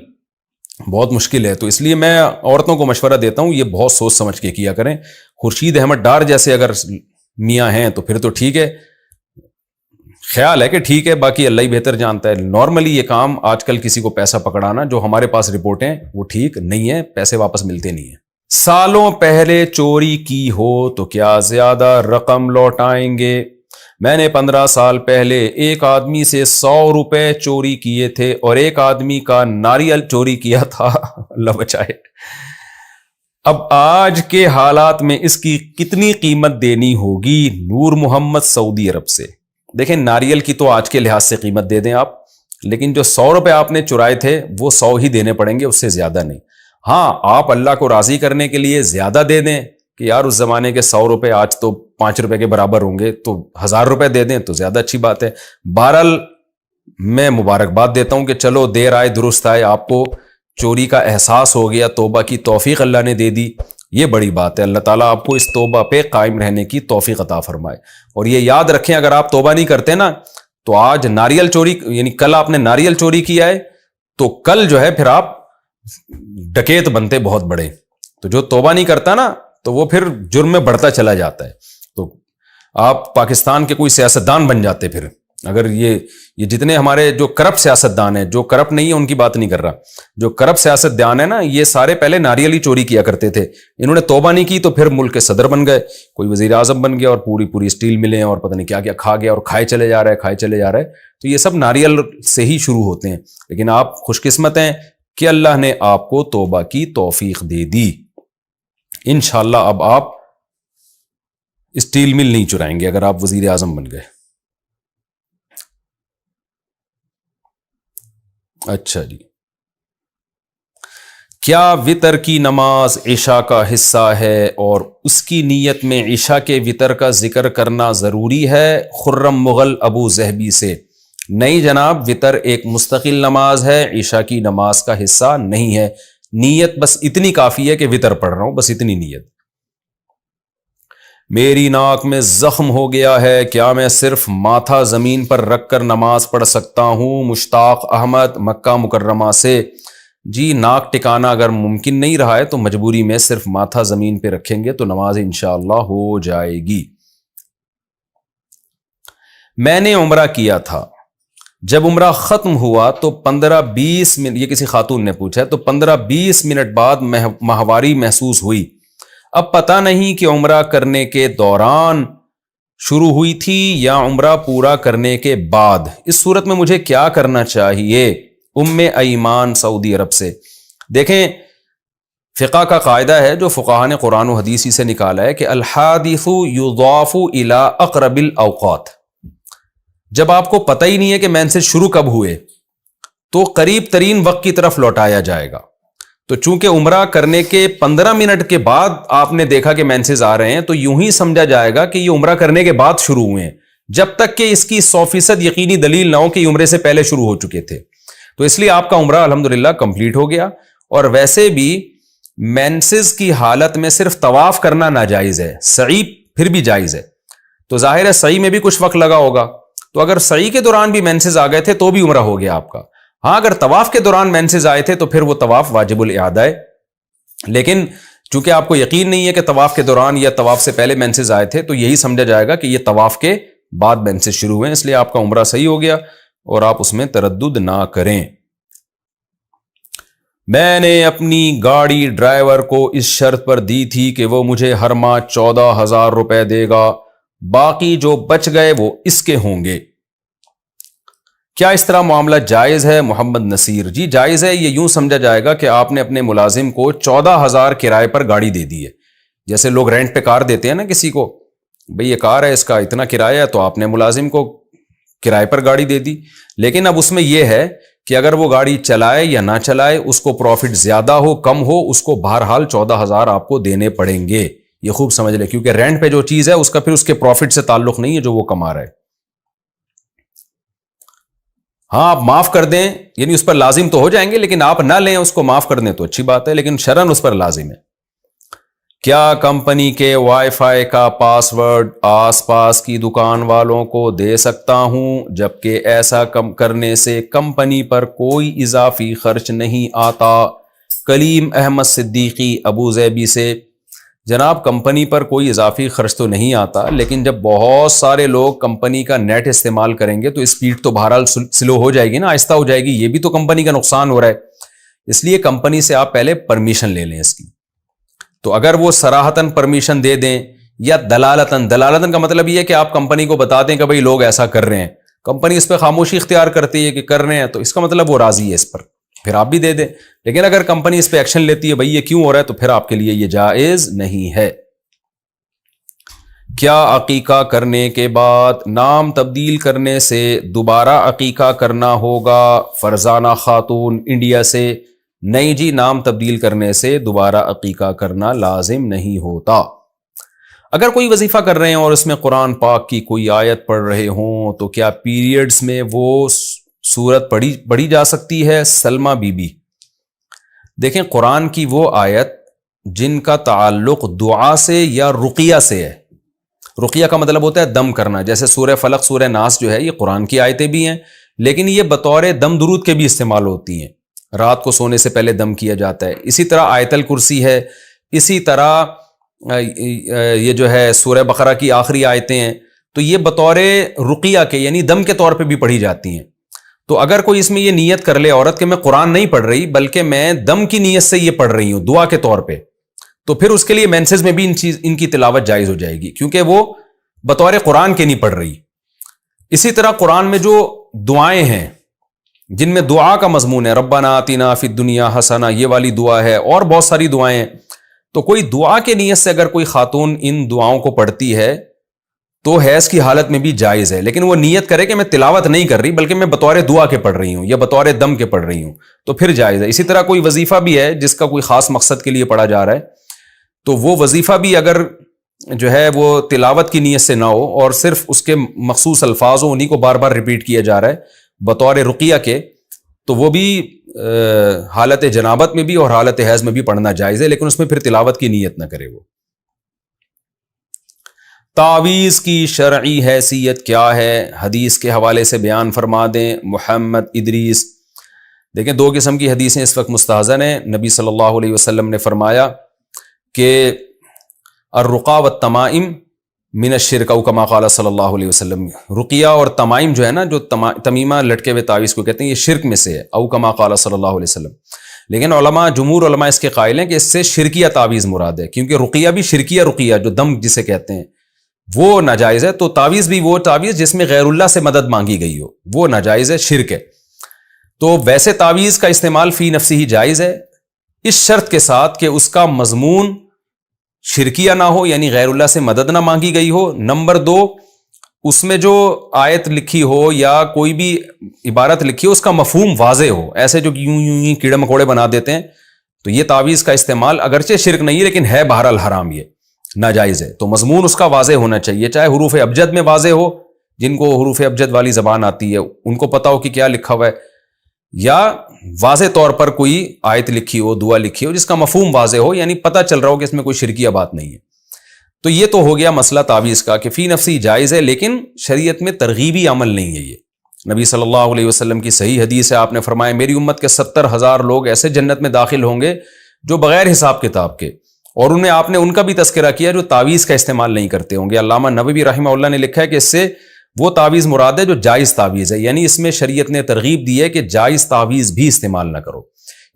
بہت مشکل ہے. تو اس لیے میں عورتوں کو مشورہ دیتا ہوں، یہ بہت سوچ سمجھ کے کیا کریں. خورشید احمد ڈار جیسے اگر میاں ہیں تو پھر تو ٹھیک ہے، خیال ہے کہ ٹھیک ہے، باقی اللہ ہی بہتر جانتا ہے. نارملی یہ کام آج کل کسی کو پیسہ پکڑانا، جو ہمارے پاس رپورٹیں وہ ٹھیک نہیں ہے، پیسے واپس ملتے نہیں ہیں. سالوں پہلے چوری کی ہو تو کیا زیادہ رقم لوٹائیں گے؟ میں نے 15 سال پہلے ایک آدمی سے 100 روپے چوری کیے تھے اور ایک آدمی کا ناریل چوری کیا تھا. اللہ بچائے. اب آج کے حالات میں اس کی کتنی قیمت دینی ہوگی؟ نور محمد، سعودی عرب سے. دیکھیں ناریل کی تو آج کے لحاظ سے قیمت دے دیں آپ، لیکن جو 100 روپے آپ نے چرائے تھے وہ 100 ہی دینے پڑیں گے، اس سے زیادہ نہیں. ہاں آپ اللہ کو راضی کرنے کے لیے زیادہ دے دیں کہ یار اس زمانے کے 100 روپے آج تو 5 روپے کے برابر ہوں گے، تو 1000 روپے دے دیں تو زیادہ اچھی بات ہے۔ بہرحال میں مبارکباد دیتا ہوں کہ چلو دیر آئے درست آئے، آپ کو چوری کا احساس ہو گیا، توبہ کی توفیق اللہ نے دے دی، یہ بڑی بات ہے۔ اللہ تعالیٰ آپ کو اس توبہ پہ قائم رہنے کی توفیق عطا فرمائے۔ اور یہ یاد رکھیں اگر آپ توبہ نہیں کرتے نا تو آج ناریل چوری، یعنی کل آپ نے ناریل چوری کیا ہے تو کل جو ہے پھر آپ ڈکیت بنتے بہت بڑے۔ تو جو توبہ نہیں کرتا نا تو وہ پھر جرم میں بڑھتا چلا جاتا ہے۔ تو آپ پاکستان کے کوئی سیاستدان بن جاتے پھر، اگر یہ جتنے ہمارے جو کرپٹ سیاستدان ہیں، جو کرپٹ نہیں ہے ان کی بات نہیں کر رہا، جو کرپٹ سیاستدان ہیں نا، یہ سارے پہلے ناریل ہی چوری کیا کرتے تھے، انہوں نے توبہ نہیں کی تو پھر ملک کے صدر بن گئے، کوئی وزیر اعظم بن گیا اور پوری اسٹیل ملیں اور پتہ نہیں کیا کیا کھا گیا اور کھائے چلے جا رہا ہے۔ تو یہ سب ناریل سے ہی شروع ہوتے ہیں۔ لیکن آپ خوش قسمت ہیں کہ اللہ نے آپ کو توبہ کی توفیق دے دی۔ انشاءاللہ اب آپ اسٹیل مل نہیں چرائیں گے اگر آپ وزیر اعظم بن گئے۔ اچھا جی، کیا وتر کی نماز عشاء کا حصہ ہے اور اس کی نیت میں عشاء کے وتر کا ذکر کرنا ضروری ہے؟ خرم مغل ابو ظہبی سے۔ نہیں جناب، وتر ایک مستقل نماز ہے، عشاء کی نماز کا حصہ نہیں ہے۔ نیت بس اتنی کافی ہے کہ وتر پڑھ رہا ہوں، بس اتنی نیت۔ میری ناک میں زخم ہو گیا ہے، کیا میں صرف ماتھا زمین پر رکھ کر نماز پڑھ سکتا ہوں؟ مشتاق احمد مکہ مکرمہ سے۔ جی، ناک ٹکانا اگر ممکن نہیں رہا ہے تو مجبوری میں صرف ماتھا زمین پہ رکھیں گے تو نماز انشاءاللہ ہو جائے گی۔ میں نے عمرہ کیا تھا، جب عمرہ ختم ہوا تو 15-20 منٹ، یہ کسی خاتون نے پوچھا ہے، تو 15-20 منٹ بعد ماہواری محسوس ہوئی۔ اب پتہ نہیں کہ عمرہ کرنے کے دوران شروع ہوئی تھی یا عمرہ پورا کرنے کے بعد۔ اس صورت میں مجھے کیا کرنا چاہیے؟ ام ایمان سعودی عرب سے۔ دیکھیں، فقہ کا قاعدہ ہے جو فقہاء نے قرآن و حدیث سے نکالا ہے کہ الحادث یضاف الی اقرب الاوقات۔ جب آپ کو پتہ ہی نہیں ہے کہ مینسز شروع کب ہوئے تو قریب ترین وقت کی طرف لوٹایا جائے گا۔ تو چونکہ عمرہ کرنے کے 15 منٹ کے بعد آپ نے دیکھا کہ مینسز آ رہے ہیں تو یوں ہی سمجھا جائے گا کہ یہ عمرہ کرنے کے بعد شروع ہوئے ہیں، جب تک کہ اس کی 100% یقینی دلیل نہ ہو کہ یہ عمرے سے پہلے شروع ہو چکے تھے۔ تو اس لیے آپ کا عمرہ الحمدللہ کمپلیٹ ہو گیا۔ اور ویسے بھی مینسز کی حالت میں صرف طواف کرنا ناجائز ہے، سعی پھر بھی جائز ہے۔ تو ظاہر ہے سعی میں بھی کچھ وقت لگا ہوگا، تو اگر سعی کے دوران بھی مینسز آ گئے تھے تو بھی عمرہ ہو گیا آپ کا۔ ہاں، اگر طواف کے دوران مینسز آئے تھے تو پھر وہ طواف واجب الاعادہ ہے، لیکن چونکہ آپ کو یقین نہیں ہے کہ طواف کے دوران یا طواف سے پہلے مینسز آئے تھے تو یہی سمجھا جائے گا کہ یہ طواف کے بعد مینسز شروع ہوئے ہیں، اس لیے آپ کا عمرہ صحیح ہو گیا اور آپ اس میں تردد نہ کریں۔ میں نے اپنی گاڑی ڈرائیور کو اس شرط پر دی تھی کہ وہ مجھے ہر ماہ 14,000 روپے دے گا، باقی جو بچ گئے وہ اس کے ہوں گے، کیا اس طرح معاملہ جائز ہے؟ محمد نصیر۔ جی جائز ہے، یہ یوں سمجھا جائے گا کہ آپ نے اپنے ملازم کو 14,000 کرائے پر گاڑی دے دی ہے۔ جیسے لوگ رینٹ پہ کار دیتے ہیں نا کسی کو، بھئی یہ کار ہے، اس کا اتنا کرایہ ہے، تو آپ نے ملازم کو کرائے پر گاڑی دے دی۔ لیکن اب اس میں یہ ہے کہ اگر وہ گاڑی چلائے یا نہ چلائے، اس کو پروفٹ زیادہ ہو کم ہو، اس کو بہرحال 14,000 آپ کو دینے پڑیں گے۔ یہ خوب سمجھ لیں، کیونکہ رینٹ پہ جو چیز ہے اس کا پھر اس کے پروفٹ سے تعلق نہیں ہے جو وہ کما رہا ہے۔ ہاں، آپ معاف کر دیں، یعنی اس پر لازم تو ہو جائیں گے، لیکن آپ نہ لیں، اس کو معاف کر دیں تو اچھی بات ہے، لیکن شرعاً اس پر لازم ہے۔ کیا کمپنی کے وائی فائی کا پاس ورڈ آس پاس کی دکان والوں کو دے سکتا ہوں، جبکہ ایسا کرنے سے کمپنی پر کوئی اضافی خرچ نہیں آتا؟ کلیم احمد صدیقی ابو ظہبی سے۔ جناب، کمپنی پر کوئی اضافی خرچ تو نہیں آتا، لیکن جب بہت سارے لوگ کمپنی کا نیٹ استعمال کریں گے تو اسپیڈ تو بہرحال سلو ہو جائے گی نا، آہستہ ہو جائے گی، یہ بھی تو کمپنی کا نقصان ہو رہا ہے۔ اس لیے کمپنی سے آپ پہلے پرمیشن لے لیں اس کی۔ تو اگر وہ صراحتاً پرمیشن دے دیں یا دلالتاً کا مطلب یہ ہے کہ آپ کمپنی کو بتا دیں کہ بھئی لوگ ایسا کر رہے ہیں، کمپنی اس پہ خاموشی اختیار کرتی ہے کہ کر رہے ہیں، تو اس کا مطلب وہ راضی ہے اس پر، پھر آپ بھی دے دیں۔ لیکن اگر کمپنی اس پہ ایکشن لیتی ہے بھئی یہ کیوں ہو رہا ہے، تو پھر آپ کے لیے یہ جائز نہیں ہے۔ کیا عقیقہ کرنے کے بعد نام تبدیل کرنے سے دوبارہ عقیقہ کرنا ہوگا؟ فرزانہ خاتون انڈیا سے۔ نہیں جی، نام تبدیل کرنے سے دوبارہ عقیقہ کرنا لازم نہیں ہوتا۔ اگر کوئی وظیفہ کر رہے ہیں اور اس میں قرآن پاک کی کوئی آیت پڑھ رہے ہوں تو کیا پیریڈز میں وہ سورت پڑھی جا سکتی ہے؟ سلمہ بی بی، دیکھیں قرآن کی وہ آیت جن کا تعلق دعا سے یا رقیہ سے ہے، رقیہ کا مطلب ہوتا ہے دم کرنا، جیسے سورہ فلق، سورہ ناس جو ہے یہ قرآن کی آیتیں بھی ہیں، لیکن یہ بطور دم درود کے بھی استعمال ہوتی ہیں، رات کو سونے سے پہلے دم کیا جاتا ہے۔ اسی طرح آیت الکرسی ہے، اسی طرح یہ جو ہے سورہ بقرہ کی آخری آیتیں ہیں، تو یہ بطور رقیہ کے یعنی دم کے طور پہ بھی پڑھی جاتی ہیں۔ تو اگر کوئی اس میں یہ نیت کر لے عورت کہ میں قرآن نہیں پڑھ رہی بلکہ میں دم کی نیت سے یہ پڑھ رہی ہوں دعا کے طور پہ، تو پھر اس کے لیے مینسز میں بھی ان کی تلاوت جائز ہو جائے گی، کیونکہ وہ بطور قرآن کے نہیں پڑھ رہی۔ اسی طرح قرآن میں جو دعائیں ہیں جن میں دعا کا مضمون ہے، ربنا آتنا فی الدنیا حسنہ، یہ والی دعا ہے، اور بہت ساری دعائیں ہیں، تو کوئی دعا کے نیت سے اگر کوئی خاتون ان دعاؤں کو پڑھتی ہے تو حیض کی حالت میں بھی جائز ہے، لیکن وہ نیت کرے کہ میں تلاوت نہیں کر رہی بلکہ میں بطور دعا کے پڑھ رہی ہوں یا بطور دم کے پڑھ رہی ہوں، تو پھر جائز ہے۔ اسی طرح کوئی وظیفہ بھی ہے جس کا کوئی خاص مقصد کے لیے پڑھا جا رہا ہے، تو وہ وظیفہ بھی اگر جو ہے وہ تلاوت کی نیت سے نہ ہو اور صرف اس کے مخصوص الفاظ ہوں، انہیں کو بار بار ریپیٹ کیا جا رہا ہے بطور رقیہ کے، تو وہ بھی حالت جنابت میں بھی اور حالت حیض میں بھی پڑھنا جائز ہے، لیکن اس میں پھر تلاوت کی نیت نہ کرے وہ۔ تعویذ کی شرعی حیثیت کیا ہے؟ حدیث کے حوالے سے بیان فرما دیں۔ محمد ادریس، دیکھیں دو قسم کی حدیثیں اس وقت مستحضر ہیں۔ نبی صلی اللہ علیہ وسلم نے فرمایا کہ الرقیٰ والتمائم من الشرک او کما قال صلی اللہ علیہ وسلم، رقیہ اور تمائم جو ہے نا، جو تمیمہ لٹکے ہوئے تعویذ کو کہتے ہیں، یہ شرک میں سے ہے، او کما قال صلی اللہ علیہ وسلم۔ لیکن جمہور علماء اس کے قائل ہیں کہ اس سے شرکیہ تعویذ مراد ہے، کیونکہ رقیہ بھی شرکیہ رقیہ جو دم جسے کہتے ہیں وہ ناجائز ہے، تو تعویذ بھی وہ تعویذ جس میں غیر اللہ سے مدد مانگی گئی ہو وہ ناجائز ہے، شرک ہے۔ تو ویسے تعویذ کا استعمال فی نفسی ہی جائز ہے، اس شرط کے ساتھ کہ اس کا مضمون شرکیہ نہ ہو، یعنی غیر اللہ سے مدد نہ مانگی گئی ہو۔ نمبر دو، اس میں جو آیت لکھی ہو یا کوئی بھی عبارت لکھی ہو اس کا مفہوم واضح ہو، ایسے جو یوں کیڑے مکوڑے بنا دیتے ہیں، تو یہ تعویذ کا استعمال اگرچہ شرک نہیں ہے لیکن ہے بہرحال حرام، یہ ناجائز ہے۔ تو مضمون اس کا واضح ہونا چاہیے، چاہے حروف ابجد میں واضح ہو، جن کو حروف ابجد والی زبان آتی ہے ان کو پتا ہو کہ کیا لکھا ہوا ہے، یا واضح طور پر کوئی آیت لکھی ہو، دعا لکھی ہو جس کا مفہوم واضح ہو، یعنی پتہ چل رہا ہو کہ اس میں کوئی شرکیہ بات نہیں ہے۔ تو یہ تو ہو گیا مسئلہ تعویذ کا کہ فی نفسی جائز ہے، لیکن شریعت میں ترغیبی عمل نہیں ہے۔ یہ نبی صلی اللہ علیہ وسلم کی صحیح حدیث ہے، آپ نے فرمایا میری امت کے 70,000 لوگ ایسے جنت میں داخل ہوں گے جو بغیر حساب کتاب کے، اور انہیں آپ نے ان کا بھی تذکرہ کیا جو تعویذ کا استعمال نہیں کرتے ہوں گے۔ علامہ نووی رحمہ اللہ نے لکھا ہے کہ اس سے وہ تعویذ مراد ہے جو جائز تعویذ ہے، یعنی اس میں شریعت نے ترغیب دی ہے کہ جائز تعویذ بھی استعمال نہ کرو۔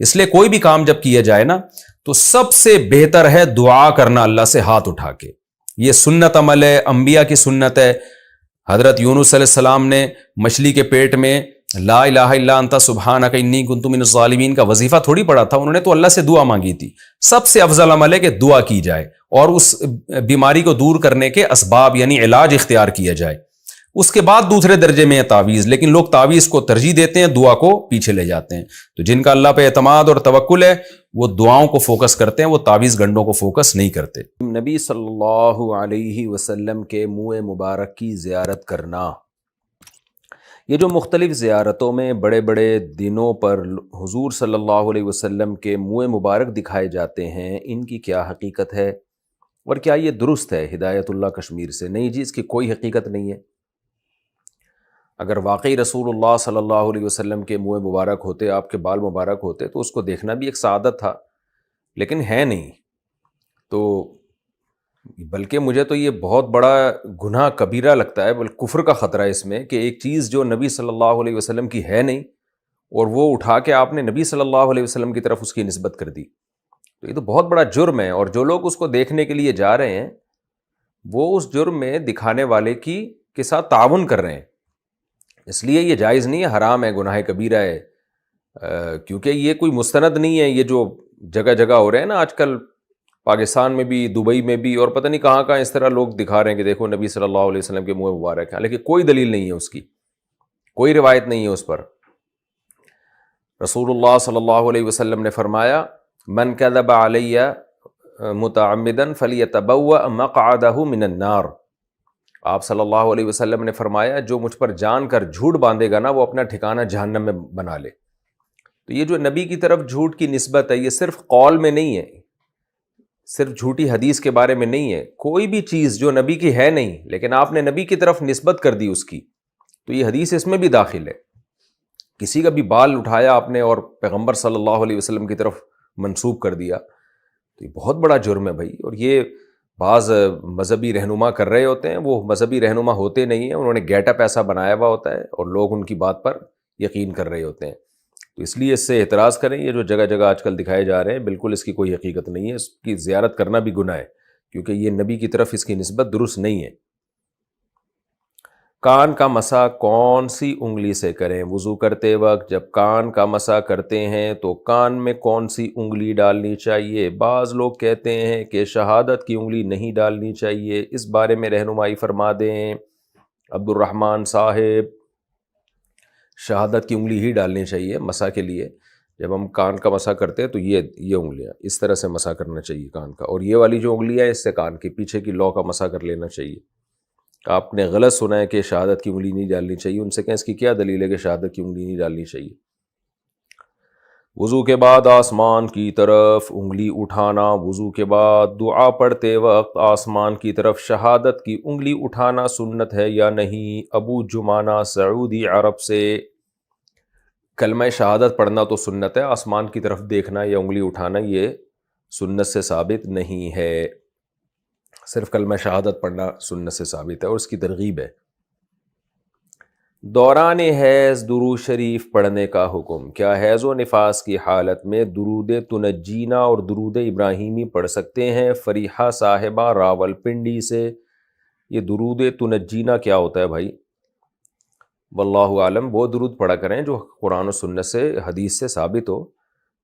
اس لیے کوئی بھی کام جب کیا جائے نا تو سب سے بہتر ہے دعا کرنا اللہ سے ہاتھ اٹھا کے، یہ سنت عمل ہے، انبیاء کی سنت ہے۔ حضرت یونس علیہ السلام نے مچھلی کے پیٹ میں لا الہ الا انت سبحانک انی کنت من الظالمین کا وظیفہ تھوڑی پڑھا تھا، انہوں نے تو اللہ سے دعا مانگی تھی۔ سب سے افضل عمل ہے کہ دعا کی جائے اور اس بیماری کو دور کرنے کے اسباب یعنی علاج اختیار کیا جائے، اس کے بعد دوسرے درجے میں ہے تعویذ، لیکن لوگ تعویذ کو ترجیح دیتے ہیں، دعا کو پیچھے لے جاتے ہیں۔ تو جن کا اللہ پہ اعتماد اور توکل ہے وہ دعاؤں کو فوکس کرتے ہیں، وہ تعویذ گنڈوں کو فوکس نہیں کرتے۔ نبی صلی اللہ علیہ وسلم کے منہ مبارک کی زیارت کرنا، یہ جو مختلف زیارتوں میں بڑے بڑے دنوں پر حضور صلی اللہ علیہ وسلم کے منہ مبارک دکھائے جاتے ہیں، ان کی کیا حقیقت ہے اور کیا یہ درست ہے؟ ہدایت اللہ کشمیر سے۔ نہیں جی، اس کی کوئی حقیقت نہیں ہے۔ اگر واقعی رسول اللہ صلی اللہ علیہ وسلم کے منہ مبارک ہوتے، آپ کے بال مبارک ہوتے، تو اس کو دیکھنا بھی ایک سعادت تھا، لیکن ہے نہیں۔ تو بلکہ مجھے تو یہ بہت بڑا گناہ کبیرہ لگتا ہے، بلکہ کفر کا خطرہ ہے اس میں کہ ایک چیز جو نبی صلی اللہ علیہ وسلم کی ہے نہیں اور وہ اٹھا کے آپ نے نبی صلی اللہ علیہ وسلم کی طرف اس کی نسبت کر دی، تو یہ تو بہت بڑا جرم ہے۔ اور جو لوگ اس کو دیکھنے کے لیے جا رہے ہیں وہ اس جرم میں دکھانے والے کے ساتھ تعاون کر رہے ہیں، اس لیے یہ جائز نہیں ہے، حرام ہے، گناہ کبیرہ ہے۔ کیونکہ یہ کوئی مستند نہیں ہے، یہ جو جگہ جگہ ہو رہے ہیں نا آج کل، پاکستان میں بھی، دبئی میں بھی، اور پتہ نہیں کہاں کہاں اس طرح لوگ دکھا رہے ہیں کہ دیکھو نبی صلی اللہ علیہ وسلم کے منہ مبارک ہیں، لیکن کوئی دلیل نہیں ہے اس کی، کوئی روایت نہیں ہے اس پر۔ رسول اللہ صلی اللہ علیہ وسلم نے فرمایا من کذب علی متعمدا فلیتبوأ مقعدہ من النار. آپ صلی اللہ علیہ وسلم نے فرمایا جو مجھ پر جان کر جھوٹ باندھے گا نا وہ اپنا ٹھکانہ جہنم میں بنا لے. تو یہ جو نبی کی طرف جھوٹ کی نسبت ہے یہ صرف قول میں نہیں ہے، صرف جھوٹی حدیث کے بارے میں نہیں ہے. کوئی بھی چیز جو نبی کی ہے نہیں لیکن آپ نے نبی کی طرف نسبت کر دی اس کی، تو یہ حدیث اس میں بھی داخل ہے. کسی کا بھی بال اٹھایا آپ نے اور پیغمبر صلی اللہ علیہ وسلم کی طرف منسوب کر دیا تو یہ بہت بڑا جرم ہے بھائی. اور یہ بعض مذہبی رہنما کر رہے ہوتے ہیں، وہ مذہبی رہنما ہوتے نہیں ہیں، انہوں نے گیٹ اپ ایسا بنایا ہوا ہوتا ہے اور لوگ ان کی بات پر یقین کر رہے ہوتے ہیں. تو اس لیے اس سے اعتراض کریں. یہ جو جگہ جگہ آج کل دکھائے جا رہے ہیں بالکل اس کی کوئی حقیقت نہیں ہے، اس کی زیارت کرنا بھی گناہ ہے کیونکہ یہ نبی کی طرف اس کی نسبت درست نہیں ہے. کان کا مسح کون سی انگلی سے کریں؟ وضو کرتے وقت جب کان کا مسح کرتے ہیں تو کان میں کون سی انگلی ڈالنی چاہیے؟ بعض لوگ کہتے ہیں کہ شہادت کی انگلی نہیں ڈالنی چاہیے، اس بارے میں رہنمائی فرما دیں. عبد الرحمن صاحب، شہادت کی انگلی ہی ڈالنی چاہیے مسح کے لیے. جب ہم کان کا مسح کرتے ہیں تو یہ انگلیاں اس طرح سے مسح کرنا چاہیے کان کا، اور یہ والی جو انگلیاں اس سے کان کے پیچھے کی لو کا مسح کر لینا چاہیے. آپ نے غلط سنا ہے کہ شہادت کی انگلی نہیں ڈالنی چاہیے، ان سے کہیں اس کی کیا دلیل ہے کہ شہادت کی انگلی نہیں ڈالنی چاہیے. وضو کے بعد آسمان کی طرف انگلی اٹھانا، وضو کے بعد دعا پڑھتے وقت آسمان کی طرف شہادت کی انگلی اٹھانا سنت ہے یا نہیں؟ ابو جمانہ سعودی عرب سے. کلمہ شہادت پڑھنا تو سنت ہے، آسمان کی طرف دیکھنا یا انگلی اٹھانا یہ سنت سے ثابت نہیں ہے. صرف کلمہ شہادت پڑھنا سنت سے ثابت ہے اور اس کی ترغیب ہے. دوران حیض درود شریف پڑھنے کا حکم. کیا حیض و نفاس کی حالت میں درود تنجینا اور درود ابراہیمی پڑھ سکتے ہیں؟ فریحہ صاحبہ راول پنڈی سے. یہ درود تنجینا کیا ہوتا ہے بھائی؟ واللہ عالم. وہ درود پڑھا کریں جو قرآن و سنت سے حدیث سے ثابت ہو.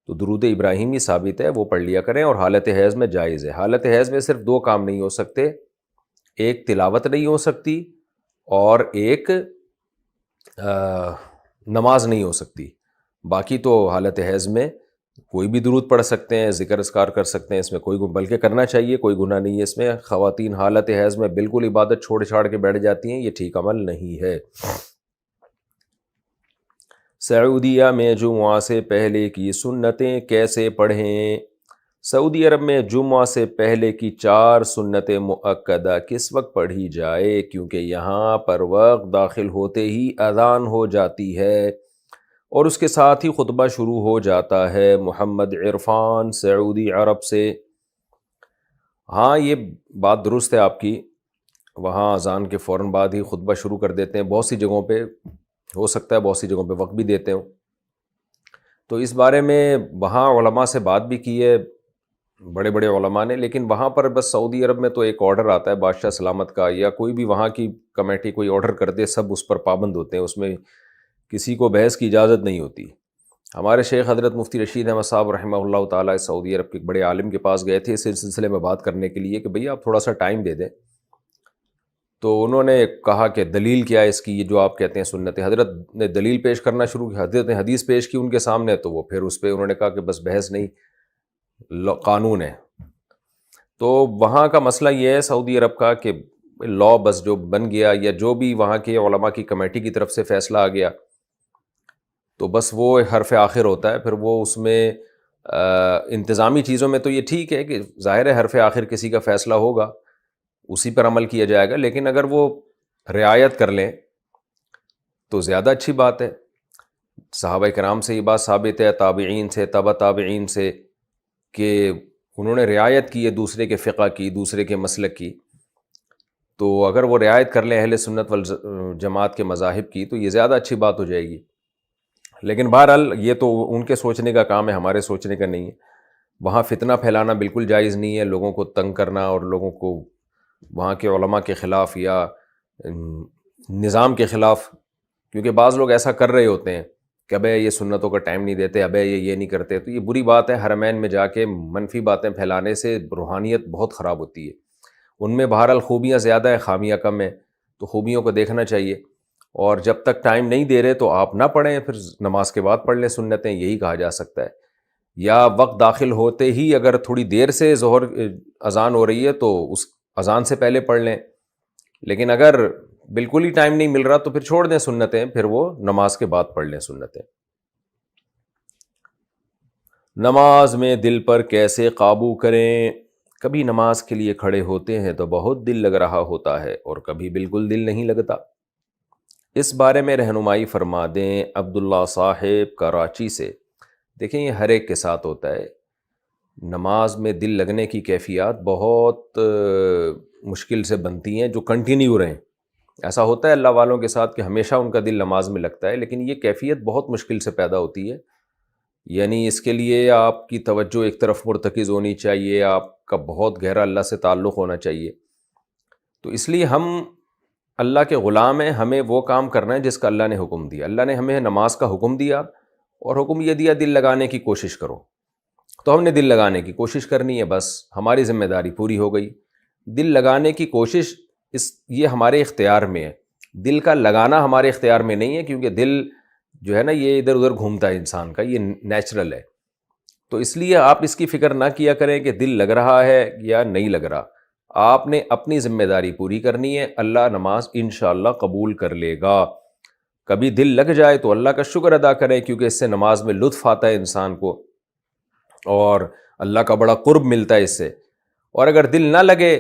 تو درود ابراہیمی ثابت ہے، وہ پڑھ لیا کریں اور حالت حیض میں جائز ہے. حالت حیض میں صرف دو کام نہیں ہو سکتے، ایک تلاوت نہیں ہو سکتی اور ایک نماز نہیں ہو سکتی. باقی تو حالت حیض میں کوئی بھی درود پڑھ سکتے ہیں، ذکر اذکار کر سکتے ہیں، اس میں کوئی بلکہ کرنا چاہیے، کوئی گناہ نہیں ہے اس میں. خواتین حالت حیض میں بالکل عبادت چھوڑ چھاڑ کے بیٹھ جاتی ہیں، یہ ٹھیک عمل نہیں ہے. سعودیہ میں جمعہ سے پہلے کی سنتیں کیسے پڑھیں؟ سعودی عرب میں جمعہ سے پہلے کی 4 سنتیں مؤکدہ کس وقت پڑھی جائے؟ کیونکہ یہاں پر وقت داخل ہوتے ہی اذان ہو جاتی ہے اور اس کے ساتھ ہی خطبہ شروع ہو جاتا ہے. محمد عرفان سعودی عرب سے. ہاں یہ بات درست ہے آپ کی، وہاں اذان کے فوراً بعد ہی خطبہ شروع کر دیتے ہیں. بہت سی جگہوں پہ ہو سکتا ہے، بہت سی جگہوں پہ وقت بھی دیتے ہوں. تو اس بارے میں وہاں علماء سے بات بھی کی ہے بڑے بڑے علماء نے، لیکن وہاں پر بس سعودی عرب میں تو ایک آرڈر آتا ہے بادشاہ سلامت کا یا کوئی بھی وہاں کی کمیٹی کوئی آرڈر کر دے، سب اس پر پابند ہوتے ہیں، اس میں کسی کو بحث کی اجازت نہیں ہوتی. ہمارے شیخ حضرت مفتی رشید احمد صاحب رحمہ اللہ تعالیٰ سعودی عرب کے ایک بڑے عالم کے پاس گئے تھے اس سلسلے میں بات کرنے کے لیے کہ بھئی آپ تھوڑا سا ٹائم دے دیں. تو انہوں نے کہا کہ دلیل کیا ہے اس کی، یہ جو آپ کہتے ہیں سنت. حضرت نے دلیل پیش کرنا شروع کی، حضرت نے حدیث پیش کی ان کے سامنے، تو وہ پھر اس پہ انہوں نے کہا کہ بس بحث نہیں، قانون ہے. تو وہاں کا مسئلہ یہ ہے سعودی عرب کا کہ لا بس جو بن گیا یا جو بھی وہاں کے علماء کی کمیٹی کی طرف سے فیصلہ آ گیا تو بس وہ حرف آخر ہوتا ہے. پھر وہ اس میں انتظامی چیزوں میں تو یہ ٹھیک ہے کہ ظاہر ہے حرف آخر کسی کا فیصلہ ہوگا اسی پر عمل کیا جائے گا، لیکن اگر وہ رعایت کر لیں تو زیادہ اچھی بات ہے. صحابہ کرام سے یہ بات ثابت ہے، تابعین سے، تبع تابعین سے، کہ انہوں نے رعایت کی ہے دوسرے کے فقہ کی، دوسرے کے مسلک کی. تو اگر وہ رعایت کر لیں اہل سنت والجماعت کے مذاہب کی تو یہ زیادہ اچھی بات ہو جائے گی. لیکن بہرحال یہ تو ان کے سوچنے کا کام ہے، ہمارے سوچنے کا نہیں ہے. وہاں فتنہ پھیلانا بالکل جائز نہیں ہے، لوگوں کو تنگ کرنا اور لوگوں کو وہاں کے علماء کے خلاف یا نظام کے خلاف، کیونکہ بعض لوگ ایسا کر رہے ہوتے ہیں کہ ابے یہ سنتوں کا ٹائم نہیں دیتے، ابے یہ نہیں کرتے. تو یہ بری بات ہے، حرمین میں جا کے منفی باتیں پھیلانے سے روحانیت بہت خراب ہوتی ہے. ان میں بہرحال خوبیاں زیادہ ہیں، خامیاں کم ہیں، تو خوبیوں کو دیکھنا چاہیے. اور جب تک ٹائم نہیں دے رہے تو آپ نہ پڑھیں، پھر نماز کے بعد پڑھ لیں سنتیں، یہی کہا جا سکتا ہے. یا وقت داخل ہوتے ہی اگر تھوڑی دیر سے ظہر اذان ہو رہی ہے تو اس اذان سے پہلے پڑھ لیں، لیکن اگر بالکل ہی ٹائم نہیں مل رہا تو پھر چھوڑ دیں سنتیں، پھر وہ نماز کے بعد پڑھ لیں سنتیں. نماز میں دل پر کیسے قابو کریں؟ کبھی نماز کے لیے کھڑے ہوتے ہیں تو بہت دل لگ رہا ہوتا ہے اور کبھی بالکل دل نہیں لگتا. اس بارے میں رہنمائی فرما دیں. عبداللہ صاحب کراچی سے. دیکھیں یہ ہر ایک کے ساتھ ہوتا ہے. نماز میں دل لگنے کی کیفیات بہت مشکل سے بنتی ہیں جو کنٹینیو رہیں. ایسا ہوتا ہے اللہ والوں کے ساتھ کہ ہمیشہ ان کا دل نماز میں لگتا ہے، لیکن یہ کیفیت بہت مشکل سے پیدا ہوتی ہے. یعنی اس کے لیے آپ کی توجہ ایک طرف مرتکز ہونی چاہیے، آپ کا بہت گہرا اللہ سے تعلق ہونا چاہیے. تو اس لیے ہم اللہ کے غلام ہیں، ہمیں وہ کام کرنا ہے جس کا اللہ نے حکم دیا. اللہ نے ہمیں نماز کا حکم دیا اور حکم یہ دیا دل لگانے کی کوشش کرو، تو ہم نے دل لگانے کی کوشش کرنی ہے، بس ہماری ذمہ داری پوری ہو گئی. دل لگانے کی کوشش یہ ہمارے اختیار میں ہے، دل کا لگانا ہمارے اختیار میں نہیں ہے، کیونکہ دل جو ہے نا یہ ادھر ادھر گھومتا ہے انسان کا، یہ نیچرل ہے. تو اس لیے آپ اس کی فکر نہ کیا کریں کہ دل لگ رہا ہے یا نہیں لگ رہا. آپ نے اپنی ذمہ داری پوری کرنی ہے، اللہ نماز انشاءاللہ قبول کر لے گا. کبھی دل لگ جائے تو اللہ کا شکر ادا کریں، کیونکہ اس سے نماز میں لطف آتا ہے انسان کو اور اللہ کا بڑا قرب ملتا ہے اس سے. اور اگر دل نہ لگے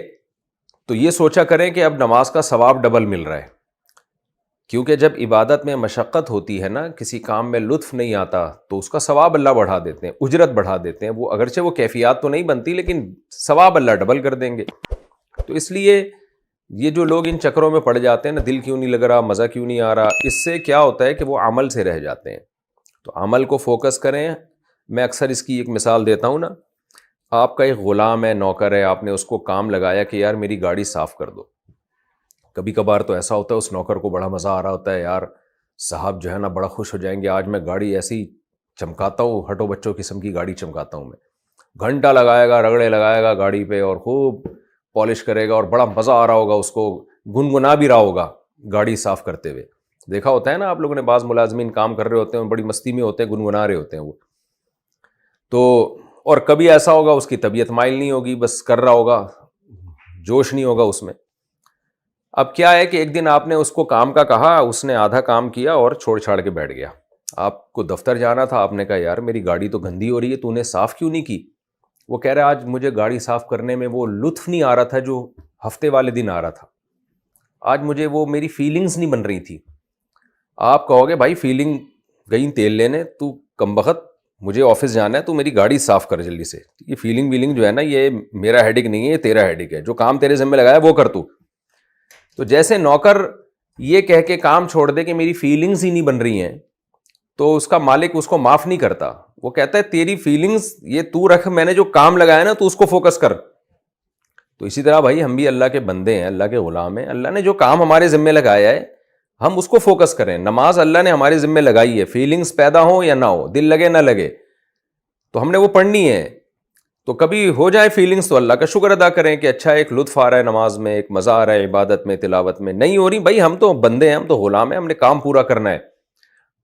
تو یہ سوچا کریں کہ اب نماز کا ثواب ڈبل مل رہا ہے، کیونکہ جب عبادت میں مشقت ہوتی ہے نا، کسی کام میں لطف نہیں آتا تو اس کا ثواب اللہ بڑھا دیتے ہیں، اجرت بڑھا دیتے ہیں. وہ اگرچہ وہ کیفیات تو نہیں بنتی لیکن ثواب اللہ ڈبل کر دیں گے. تو اس لیے یہ جو لوگ ان چکروں میں پڑ جاتے ہیں نا، دل کیوں نہیں لگ رہا، مزہ کیوں نہیں آ رہا، اس سے کیا ہوتا ہے کہ وہ عمل سے رہ جاتے ہیں. تو عمل کو فوکس کریں. میں اکثر اس کی ایک مثال دیتا ہوں نا. آپ کا ایک غلام ہے، نوکر ہے، آپ نے اس کو کام لگایا کہ یار میری گاڑی صاف کر دو. کبھی کبھار تو ایسا ہوتا ہے اس نوکر کو بڑا مزہ آ رہا ہوتا ہے، یار صاحب جو ہے نا بڑا خوش ہو جائیں گے، آج میں گاڑی ایسی چمکاتا ہوں، ہٹو بچوں قسم کی گاڑی چمکاتا ہوں. میں گھنٹہ لگائے گا، رگڑے لگائے گا گاڑی پہ اور خوب پالش کرے گا اور بڑا مزہ آ رہا ہوگا اس کو، گنگنا بھی رہا ہوگا گاڑی صاف کرتے ہوئے. دیکھا ہوتا ہے نا آپ لوگوں نے، بعض ملازمین کام کر رہے ہوتے ہیں، بڑی مستی میں ہوتے ہیں، گنگنا رہے ہوتے ہیں وہ. تو اور کبھی ایسا ہوگا اس کی طبیعت مائل نہیں ہوگی، بس کر رہا ہوگا، جوش نہیں ہوگا اس میں. اب کیا ہے کہ ایک دن آپ نے اس کو کام کا کہا، اس نے آدھا کام کیا اور چھوڑ چھاڑ کے بیٹھ گیا. آپ کو دفتر جانا تھا، آپ نے کہا یار میری گاڑی تو گندی ہو رہی ہے، تو نے صاف کیوں نہیں کی؟ وہ کہہ رہا ہے آج مجھے گاڑی صاف کرنے میں وہ لطف نہیں آ رہا تھا جو ہفتے والے دن آ رہا تھا. آج مجھے وہ میری فیلنگز نہیں بن رہی تھی. آپ کہو گے بھائی فیلنگ گئی تیل لینے، تو کمبخت مجھے آفس جانا ہے، تو میری گاڑی صاف کر جلدی سے. یہ فیلنگ ویلنگ جو ہے نا یہ میرا ہیڈک نہیں ہے، یہ تیرا ہیڈک ہے. جو کام تیرے ذمہ لگایا وہ کر تو. تو جیسے نوکر یہ کہہ کے کام چھوڑ دے کہ میری فیلنگز ہی نہیں بن رہی ہیں، تو اس کا مالک اس کو معاف نہیں کرتا. وہ کہتا ہے تیری فیلنگز یہ تو رکھ، میں نے جو کام لگایا نا تو اس کو فوکس کر. تو اسی طرح بھائی ہم بھی اللہ کے بندے ہیں، اللہ کے غلام ہیں. اللہ نے جو کام ہمارے ذمہ لگایا ہے ہم اس کو فوکس کریں. نماز اللہ نے ہمارے ذمہ لگائی ہے، فیلنگز پیدا ہوں یا نہ ہو، دل لگے نہ لگے، تو ہم نے وہ پڑھنی ہے. تو کبھی ہو جائے فیلنگز تو اللہ کا شکر ادا کریں کہ اچھا ایک لطف آ رہا ہے نماز میں، ایک مزہ آ رہا ہے عبادت میں، تلاوت میں. نہیں ہو رہی بھائی، ہم تو بندے ہیں، ہم تو غلام ہیں، ہم نے کام پورا کرنا ہے.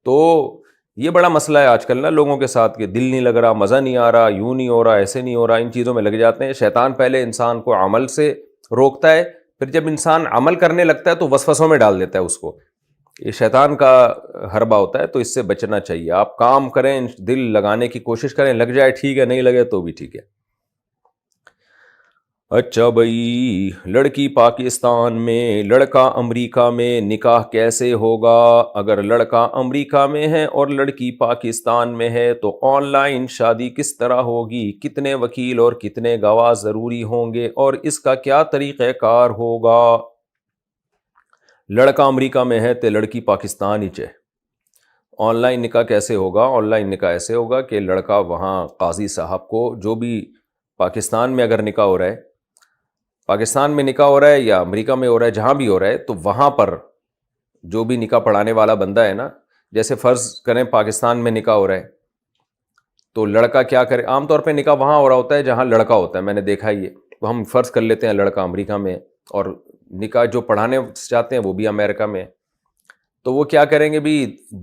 تو یہ بڑا مسئلہ ہے آج کل نا لوگوں کے ساتھ کہ دل نہیں لگ رہا، مزہ نہیں آ رہا، یوں نہیں ہو رہا، ایسے نہیں ہو رہا. ان چیزوں میں لگ جاتے ہیں. شیطان پہلے انسان کو عمل سے روکتا ہے، پھر جب انسان عمل کرنے لگتا ہے تو وسوسوں میں ڈال دیتا ہے اس کو. یہ شیطان کا حربہ ہوتا ہے، تو اس سے بچنا چاہیے. آپ کام کریں، دل لگانے کی کوشش کریں، لگ جائے ٹھیک ہے، نہیں لگے تو بھی ٹھیک ہے. اچھا بھائی، لڑکی پاکستان میں، لڑکا امریکہ میں، نکاح کیسے ہوگا؟ اگر لڑکا امریکہ میں ہے اور لڑکی پاکستان میں ہے تو آن لائن شادی کس طرح ہوگی؟ کتنے وکیل اور کتنے گواہ ضروری ہوں گے اور اس کا کیا طریقہ کار ہوگا؟ لڑکا امریکہ میں ہے تو لڑکی پاکستان ہی چاہے. آن لائن نکاح کیسے ہوگا؟ آن لائن نکاح ایسے ہوگا کہ لڑکا وہاں قاضی صاحب کو، جو بھی پاکستان میں اگر نکاح ہو رہا ہے، پاکستان میں نکاح ہو رہا ہے یا امریکہ میں ہو رہا ہے، جہاں بھی ہو رہا ہے، تو وہاں پر جو بھی نکاح پڑھانے والا بندہ ہے نا، جیسے فرض کریں پاکستان میں نکاح ہو رہا ہے تو لڑکا کیا کرے؟ عام طور پہ نکاح وہاں ہو رہا ہوتا ہے جہاں لڑکا ہوتا ہے، میں نے دیکھا یہ. تو ہم فرض کر لیتے ہیں لڑکا امریکہ میں اور نکاح جو پڑھانے چاہتے ہیں وہ بھی امریکہ میں. تو وہ کیا کریں گے بھی،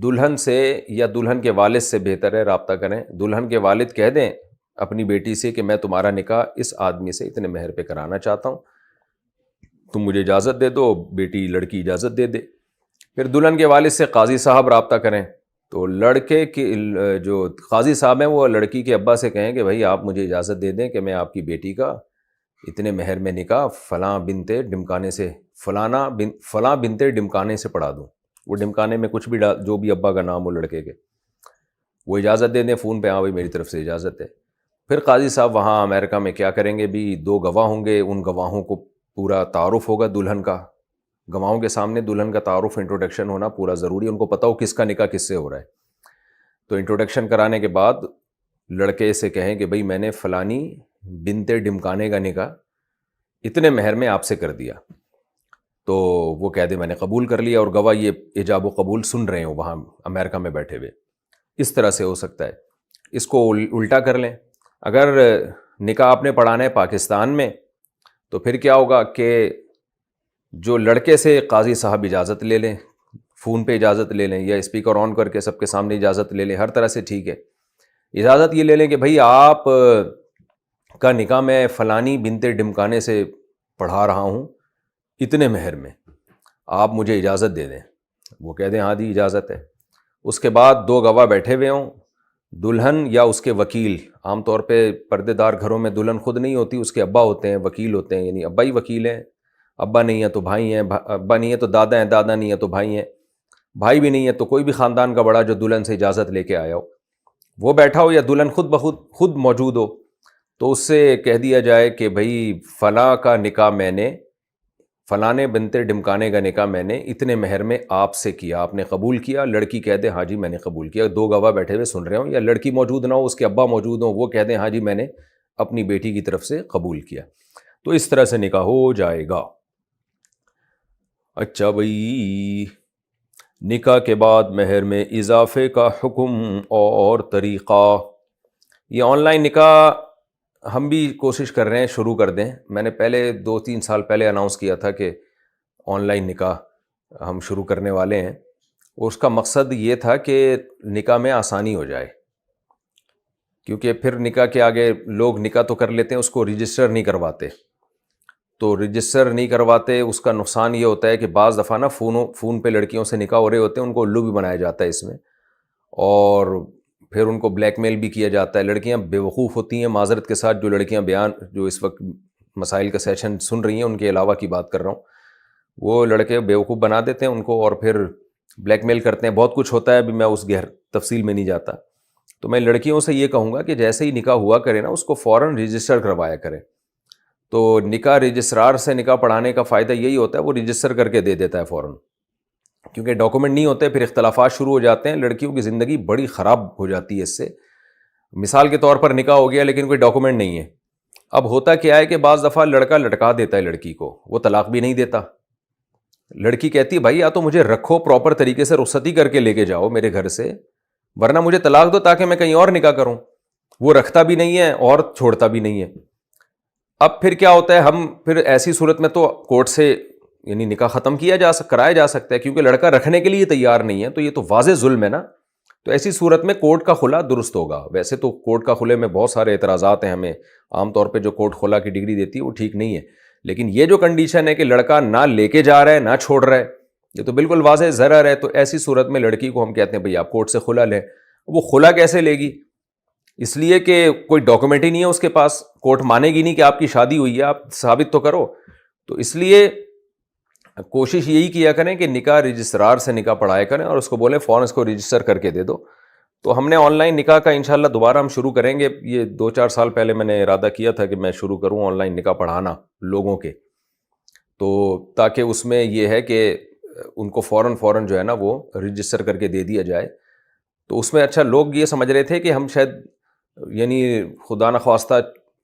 دلہن سے یا دلہن کے والد سے بہتر ہے رابطہ کریں. دلہن کے والد کہہ دیں اپنی بیٹی سے کہ میں تمہارا نکاح اس آدمی سے اتنے مہر پہ کرانا چاہتا ہوں، تم مجھے اجازت دے دو. بیٹی لڑکی اجازت دے دے. پھر دلہن کے والد سے قاضی صاحب رابطہ کریں. تو لڑکے کے جو قاضی صاحب ہیں وہ لڑکی کے ابا سے کہیں کہ بھائی آپ مجھے اجازت دے دیں کہ میں آپ کی بیٹی کا اتنے مہر میں نکاح فلاں بنتے ڈمکانے سے فلاں بنتے ڈمکانے سے پڑھا دوں. وہ ڈمکانے میں کچھ بھی جو بھی ابا کا نام ہو لڑکے کے، وہ اجازت دے دیں فون پہ، ہاں بھائی میری طرف سے اجازت ہے. پھر قاضی صاحب وہاں امریکہ میں کیا کریں گے بھی، 2 گواہ ہوں گے، ان گواہوں کو پورا تعارف ہوگا دلہن کا. گواہوں کے سامنے دلہن کا تعارف، انٹروڈکشن ہونا پورا ضروری ہے، ان کو پتہ ہو کس کا نکاح کس سے ہو رہا ہے. تو انٹروڈکشن کرانے کے بعد لڑکے سے کہیں کہ بھئی میں نے فلانی بنتے ڈمکانے کا نکاح اتنے مہر میں آپ سے کر دیا. تو وہ کہہ دے میں نے قبول کر لیا، اور گواہ یہ ایجاب و قبول سن رہے ہوں وہاں امریکہ میں بیٹھے ہوئے. اس طرح سے ہو سکتا ہے. اس کو الٹا کر لیں، اگر نکاح آپ نے پڑھانا ہے پاکستان میں تو پھر کیا ہوگا کہ جو لڑکے سے قاضی صاحب اجازت لے لیں، فون پہ اجازت لے لیں یا اسپیکر آن کر کے سب کے سامنے اجازت لے لیں، ہر طرح سے ٹھیک ہے. اجازت یہ لے لیں کہ بھئی آپ کا نکاح میں فلانی بنتے ڈمکانے سے پڑھا رہا ہوں اتنے مہر میں، آپ مجھے اجازت دے دیں. وہ کہہ دیں ہاں جی اجازت ہے. اس کے بعد 2 گواہ بیٹھے ہوئے ہوں، دلہن یا اس کے وکیل. عام طور پہ پردے دار گھروں میں دلہن خود نہیں ہوتی، اس کے ابا ہوتے ہیں، وکیل ہوتے ہیں، یعنی ابا ہی وکیل ہیں. ابا نہیں ہے تو بھائی ہیں، ابا نہیں ہے تو دادا ہیں، دادا نہیں ہے تو بھائی ہیں، بھائی بھی نہیں ہے تو کوئی بھی خاندان کا بڑا جو دلہن سے اجازت لے کے آیا ہو وہ بیٹھا ہو، یا دلہن خود بخود خود موجود ہو. تو اس سے کہہ دیا جائے کہ بھئی فلاں کا نکاح میں نے، فلانے بنتے ڈمکانے کا نکاح میں نے اتنے مہر میں آپ سے کیا، آپ نے قبول کیا. لڑکی کہہ دے ہاں جی میں نے قبول کیا. 2 گواہ بیٹھے ہوئے سن رہے ہوں، یا لڑکی موجود نہ ہو، اس کے ابا موجود ہوں، وہ کہہ دیں ہاں جی میں نے اپنی بیٹی کی طرف سے قبول کیا. تو اس طرح سے نکاح ہو جائے گا. اچھا بھئی، نکاح کے بعد مہر میں اضافے کا حکم اور طریقہ. یہ آن لائن نکاح ہم بھی کوشش کر رہے ہیں شروع کر دیں. میں نے پہلے 2-3 سال پہلے اناؤنس کیا تھا کہ آن لائن نکاح ہم شروع کرنے والے ہیں. اس کا مقصد یہ تھا کہ نکاح میں آسانی ہو جائے، کیونکہ پھر نکاح کے آگے لوگ نکاح تو کر لیتے ہیں، اس کو رجسٹر نہیں کرواتے. تو رجسٹر نہیں کرواتے، اس کا نقصان یہ ہوتا ہے کہ بعض دفعہ نا فون پہ لڑکیوں سے نکاح ہو رہے ہوتے ہیں، ان کو الو بھی بنایا جاتا ہے اس میں، اور پھر ان کو بلیک میل بھی کیا جاتا ہے. لڑکیاں بیوقوف ہوتی ہیں، معذرت کے ساتھ جو لڑکیاں جو اس وقت مسائل کا سیشن سن رہی ہیں ان کے علاوہ کی بات کر رہا ہوں، وہ لڑکے بیوقوف بنا دیتے ہیں ان کو اور پھر بلیک میل کرتے ہیں. بہت کچھ ہوتا ہے، ابھی میں اس گہر تفصیل میں نہیں جاتا. تو میں لڑکیوں سے یہ کہوں گا کہ جیسے ہی نکاح ہوا کرے نا، اس کو فوراً رجسٹر کروایا کرے. تو نکاح رجسٹرار سے نکاح پڑھانے کا فائدہ یہی ہوتا ہے، وہ رجسٹر کر کے دے دیتا ہے فوراً، کیونکہ ڈاکومنٹ نہیں ہوتے، پھر اختلافات شروع ہو جاتے ہیں. لڑکیوں کی زندگی بڑی خراب ہو جاتی ہے اس سے. مثال کے طور پر نکاح ہو گیا لیکن کوئی ڈاکومنٹ نہیں ہے. اب ہوتا کیا ہے کہ بعض دفعہ لڑکا لٹکا دیتا ہے لڑکی کو، وہ طلاق بھی نہیں دیتا. لڑکی کہتی ہے بھائی یا تو مجھے رکھو، پراپر طریقے سے رخصتی کر کے لے کے جاؤ میرے گھر سے، ورنہ مجھے طلاق دو تاکہ میں کہیں اور نکاح کروں. وہ رکھتا بھی نہیں ہے اور چھوڑتا بھی نہیں ہے. اب پھر کیا ہوتا ہے، ہم پھر ایسی صورت میں تو کورٹ سے یعنی نکاح ختم کرایا جا سکتا ہے، کیونکہ لڑکا رکھنے کے لیے تیار نہیں ہے، تو یہ تو واضح ظلم ہے نا. تو ایسی صورت میں کورٹ کا خلا درست ہوگا. ویسے تو کورٹ کا خلے میں بہت سارے اعتراضات ہیں ہمیں، عام طور پہ جو کورٹ خلا کی ڈگری دیتی ہے وہ ٹھیک نہیں ہے. لیکن یہ جو کنڈیشن ہے کہ لڑکا نہ لے کے جا رہا ہے نہ چھوڑ رہا ہے، یہ تو بالکل واضح ضرر ہے. تو ایسی صورت میں لڑکی کو ہم کہتے ہیں بھئی آپ کورٹ سے خلا لیں. وہ خلا کیسے لے گی؟ اس لیے کہ کوئی ڈاکومنٹ ہی نہیں ہے اس کے پاس، کورٹ مانے گی نہیں کہ آپ کی شادی ہوئی ہے، آپ ثابت تو کرو. تو اس لیے کوشش یہی کیا کریں کہ نکاح رجسٹرار سے نکاح پڑھایا کریں اور اس کو بولیں فوراً اس کو رجسٹر کر کے دے دو. تو ہم نے آن لائن نکاح کا انشاءاللہ دوبارہ ہم شروع کریں گے. یہ 2-4 سال پہلے میں نے ارادہ کیا تھا کہ میں شروع کروں آن لائن نکاح پڑھانا لوگوں کے، تو تاکہ اس میں یہ ہے کہ ان کو فوراً جو ہے نا وہ رجسٹر کر کے دے دیا جائے. تو اس میں اچھا لوگ یہ سمجھ رہے تھے کہ ہم شاید یعنی خدا نخواستہ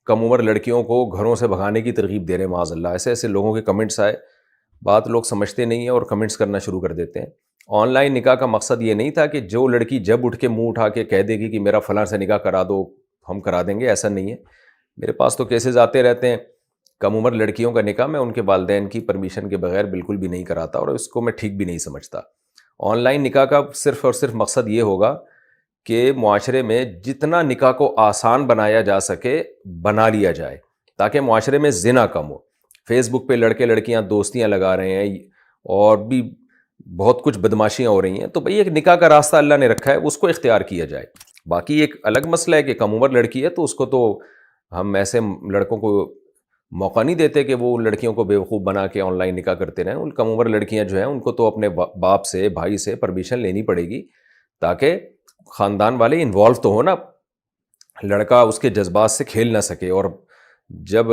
کم عمر لڑکیوں کو گھروں سے بھگانے کی ترغیب دے رہے ہیں، معاذ اللہ. ایسے لوگوں کے کمنٹس آئے. بات لوگ سمجھتے نہیں ہیں اور کمنٹس کرنا شروع کر دیتے ہیں. آن لائن نکاح کا مقصد یہ نہیں تھا کہ جو لڑکی جب اٹھ کے منہ اٹھا کے کہہ دے گی کہ میرا فلاں سے نکاح کرا دو ہم کرا دیں گے، ایسا نہیں ہے. میرے پاس تو کیسز آتے رہتے ہیں کم عمر لڑکیوں کا نکاح میں ان کے والدین کی پرمیشن کے بغیر بالکل بھی نہیں کراتا، اور اس کو میں ٹھیک بھی نہیں سمجھتا. آن لائن نکاح کا صرف اور صرف مقصد یہ ہوگا کہ معاشرے میں جتنا نکاح کو آسان بنایا جا سکے بنا لیا جائے، تاکہ معاشرے میں زنا کم ہو۔ فیس بک پہ لڑکے لڑکیاں دوستیاں لگا رہے ہیں اور بھی بہت کچھ بدماشیاں ہو رہی ہیں، تو بھئی ایک نکاح کا راستہ اللہ نے رکھا ہے، اس کو اختیار کیا جائے۔ باقی ایک الگ مسئلہ ہے کہ کم عمر لڑکی ہے تو اس کو تو ہم ایسے لڑکوں کو موقع نہیں دیتے کہ وہ لڑکیوں کو بیوقوف بنا کے آن لائن نکاح کرتے رہیں۔ ان کم عمر لڑکیاں جو ہیں ان کو تو اپنے باپ سے، بھائی سے پرمیشن لینی پڑے گی، تاکہ خاندان والے انوالو تو ہو نا، لڑکا اس کے جذبات سے کھیل نہ سکے۔ اور جب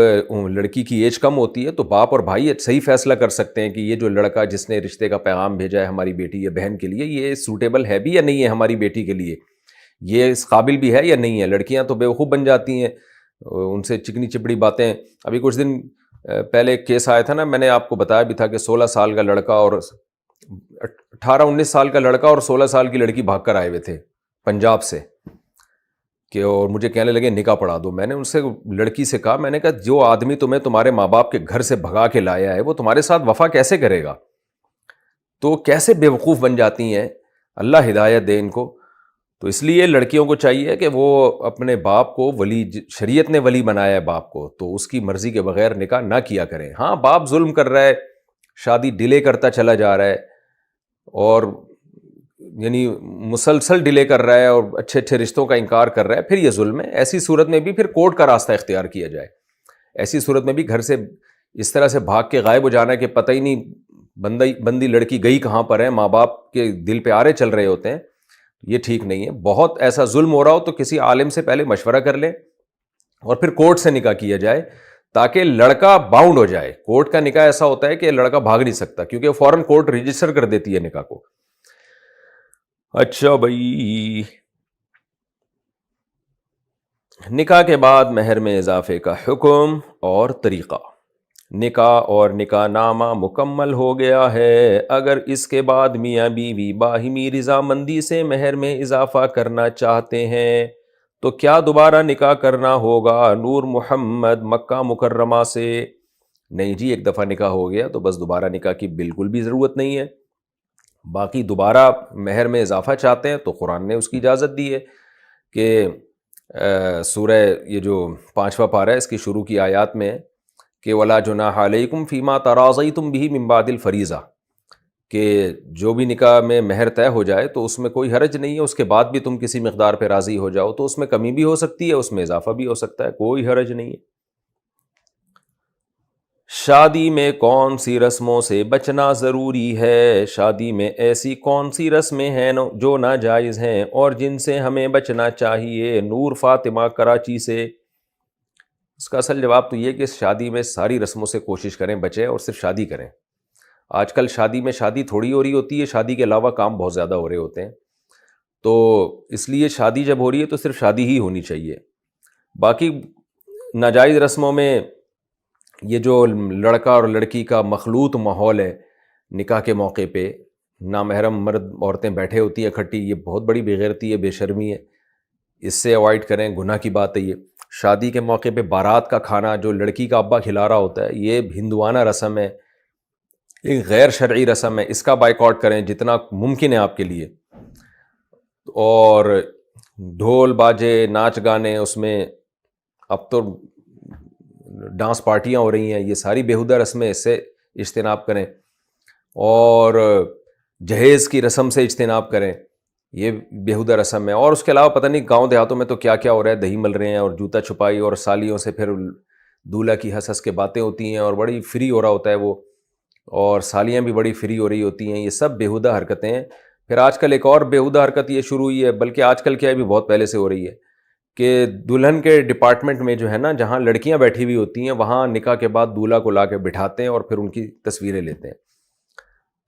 لڑکی کی ایج کم ہوتی ہے تو باپ اور بھائی صحیح فیصلہ کر سکتے ہیں کہ یہ جو لڑکا جس نے رشتے کا پیغام بھیجا ہے ہماری بیٹی یا بہن کے لیے، یہ سوٹیبل ہے بھی یا نہیں ہے ہماری بیٹی کے لیے، یہ اس قابل بھی ہے یا نہیں ہے۔ لڑکیاں تو بیوقوف بن جاتی ہیں، ان سے چکنی چپڑی باتیں۔ ابھی کچھ دن پہلے ایک کیس آیا تھا نا، میں نے آپ کو بتایا بھی تھا کہ 16 سال کا لڑکا اور 18-19 سال کا لڑکا اور 16 سال کی لڑکی بھاگ کر آئے ہوئے تھے پنجاب سے، کہ اور مجھے کہنے لگے نکاح پڑھا دو۔ میں نے ان سے لڑکی سے کہا، میں نے کہا جو آدمی تمہیں تمہارے ماں باپ کے گھر سے بھگا کے لایا ہے وہ تمہارے ساتھ وفا کیسے کرے گا؟ تو کیسے بیوقوف بن جاتی ہیں، اللہ ہدایت دے ان کو۔ تو اس لیے لڑکیوں کو چاہیے کہ وہ اپنے باپ کو ولی، شریعت نے ولی بنایا ہے باپ کو، تو اس کی مرضی کے بغیر نکاح نہ کیا کریں۔ ہاں باپ ظلم کر رہا ہے، شادی ڈیلے کرتا چلا جا رہا ہے، اور یعنی مسلسل ڈیلے کر رہا ہے اور اچھے اچھے رشتوں کا انکار کر رہا ہے، پھر یہ ظلم ہے۔ ایسی صورت میں بھی پھر کورٹ کا راستہ اختیار کیا جائے۔ ایسی صورت میں بھی گھر سے اس طرح سے بھاگ کے غائب ہو جانا ہے کہ پتہ ہی نہیں بندی لڑکی گئی کہاں پر ہے، ماں باپ کے دل پہ آرے چل رہے ہوتے ہیں، یہ ٹھیک نہیں ہے۔ بہت ایسا ظلم ہو رہا ہو تو کسی عالم سے پہلے مشورہ کر لیں اور پھر کورٹ سے نکاح کیا جائے، تاکہ لڑکا باؤنڈ ہو جائے۔ کورٹ کا نکاح ایسا ہوتا ہے کہ لڑکا بھاگ نہیں سکتا، کیونکہ فوراً کورٹ رجسٹر کر دیتی ہے نکاح کو۔ اچھا بھائی، نکاح کے بعد مہر میں اضافے کا حکم اور طریقہ۔ نکاح اور نکاح نامہ مکمل ہو گیا ہے، اگر اس کے بعد میاں بیوی باہمی رضامندی سے مہر میں اضافہ کرنا چاہتے ہیں تو کیا دوبارہ نکاح کرنا ہوگا؟ نور محمد مکہ مکرمہ سے۔ نہیں جی، ایک دفعہ نکاح ہو گیا تو بس دوبارہ نکاح کی بالکل بھی ضرورت نہیں ہے۔ باقی دوبارہ مہر میں اضافہ چاہتے ہیں تو قرآن نے اس کی اجازت دی ہے کہ سورہ یہ جو 5واں پارہ ہے اس کی شروع کی آیات میں کہ وَلَا جُنَاحَ عَلَيْكُمْ فِي مَا تَرَاضَيْتُمْ بِهِ مِن بَعْدِ الْفَرِيضَةِ، کہ جو بھی نکاح میں مہر طے ہو جائے تو اس میں کوئی حرج نہیں ہے، اس کے بعد بھی تم کسی مقدار پہ راضی ہو جاؤ تو اس میں کمی بھی ہو سکتی ہے، اس میں اضافہ بھی ہو سکتا ہے، کوئی حرج نہیں ہے۔ شادی میں کون سی رسموں سے بچنا ضروری ہے؟ شادی میں ایسی کون سی رسمیں ہیں جو ناجائز ہیں اور جن سے ہمیں بچنا چاہیے؟ نور فاطمہ کراچی سے۔ اس کا اصل جواب تو یہ کہ شادی میں ساری رسموں سے کوشش کریں بچیں اور صرف شادی کریں۔ آج کل شادی میں شادی تھوڑی ہو رہی ہوتی ہے، شادی کے علاوہ کام بہت زیادہ ہو رہے ہوتے ہیں، تو اس لیے شادی جب ہو رہی ہے تو صرف شادی ہی ہونی چاہیے۔ باقی ناجائز رسموں میں یہ جو لڑکا اور لڑکی کا مخلوط ماحول ہے نکاح کے موقع پہ، نامحرم مرد عورتیں بیٹھے ہوتی ہیں اکٹھی، یہ بہت بڑی بے غیرتی ہے، بے شرمی ہے، اس سے اوائڈ کریں، گناہ کی بات ہے یہ۔ شادی کے موقع پہ بارات کا کھانا جو لڑکی کا ابا کھلا رہا ہوتا ہے، یہ ہندوانہ رسم ہے، ایک غیر شرعی رسم ہے، اس کا بائیکاٹ کریں جتنا ممکن ہے آپ کے لیے۔ اور ڈھول باجے ناچ گانے، اس میں اب تو ڈانس پارٹیاں ہو رہی ہیں، یہ ساری بیہودہ رسمیں، اس سے اجتناب کریں۔ اور جہیز کی رسم سے اجتناب کریں، یہ بیہودہ رسم ہے۔ اور اس کے علاوہ پتہ نہیں گاؤں دیہاتوں میں تو کیا کیا ہو رہا ہے، دہی مل رہے ہیں اور جوتا چھپائی، اور سالیوں سے پھر دولہا کی ہنس ہنس کے باتیں ہوتی ہیں اور بڑی فری ہو رہا ہوتا ہے وہ، اور سالیاں بھی بڑی فری ہو رہی ہوتی ہیں، یہ سب بیہودہ حرکتیں ہیں۔ پھر آج کل ایک اور بیہودہ حرکت یہ شروع ہوئی ہے، بلکہ آج کل کیا ہے، بھی بہت پہلے سے ہو رہی ہے، کہ دلہن کے ڈپارٹمنٹ میں جو ہے نا، جہاں لڑکیاں بیٹھی ہوئی ہوتی ہیں وہاں نکاح کے بعد دولہا کو لا کے بٹھاتے ہیں اور پھر ان کی تصویریں لیتے ہیں۔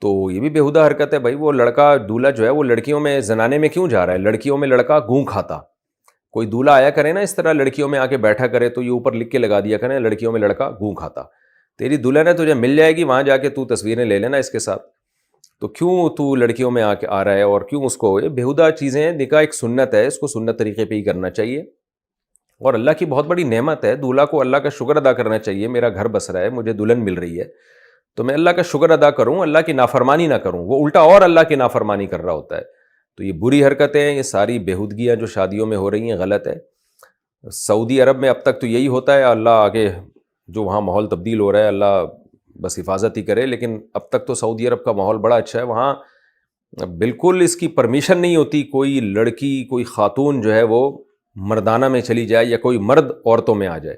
تو یہ بھی بیہودہ حرکت ہے بھائی۔ وہ لڑکا دولہا جو ہے وہ لڑکیوں میں زنانے میں کیوں جا رہا ہے؟ لڑکیوں میں لڑکا گوں کھاتا، کوئی دولہا آیا کرے نا اس طرح لڑکیوں میں آ کے بیٹھا کرے تو یہ اوپر لکھ کے لگا دیا کریں لڑکیوں میں لڑکا گوں کھاتا، تیری دلہن ہے تجھے مل جائے گی، وہاں جا کے تو تصویریں لے لینا اس کے ساتھ، تو کیوں تو لڑکیوں میں آ رہا ہے؟ اور کیوں اس کو، یہ بیہودہ چیزیں ہیں۔ نکاح ایک سنت ہے، اس کو سنت طریقے پہ ہی کرنا چاہیے، اور اللہ کی بہت بڑی نعمت ہے، دولہا کو اللہ کا شکر ادا کرنا چاہیے، میرا گھر بس رہا ہے، مجھے دلہن مل رہی ہے، تو میں اللہ کا شکر ادا کروں, اللہ کی نافرمانی نہ کروں. وہ الٹا اور اللہ کی نافرمانی کر رہا ہوتا ہے. تو یہ بری حرکتیں ہیں, یہ ساری بےہودگیاں جو شادیوں میں ہو رہی ہیں غلط ہے. سعودی عرب میں اب تک تو یہی ہوتا ہے, اللہ آگے جو وہاں ماحول تبدیل ہو رہا ہے اللہ بس حفاظت ہی کرے, لیکن اب تک تو سعودی عرب کا ماحول بڑا اچھا ہے. وہاں بالکل اس کی پرمیشن نہیں ہوتی کوئی لڑکی کوئی خاتون جو ہے وہ مردانہ میں چلی جائے یا کوئی مرد عورتوں میں آ جائے.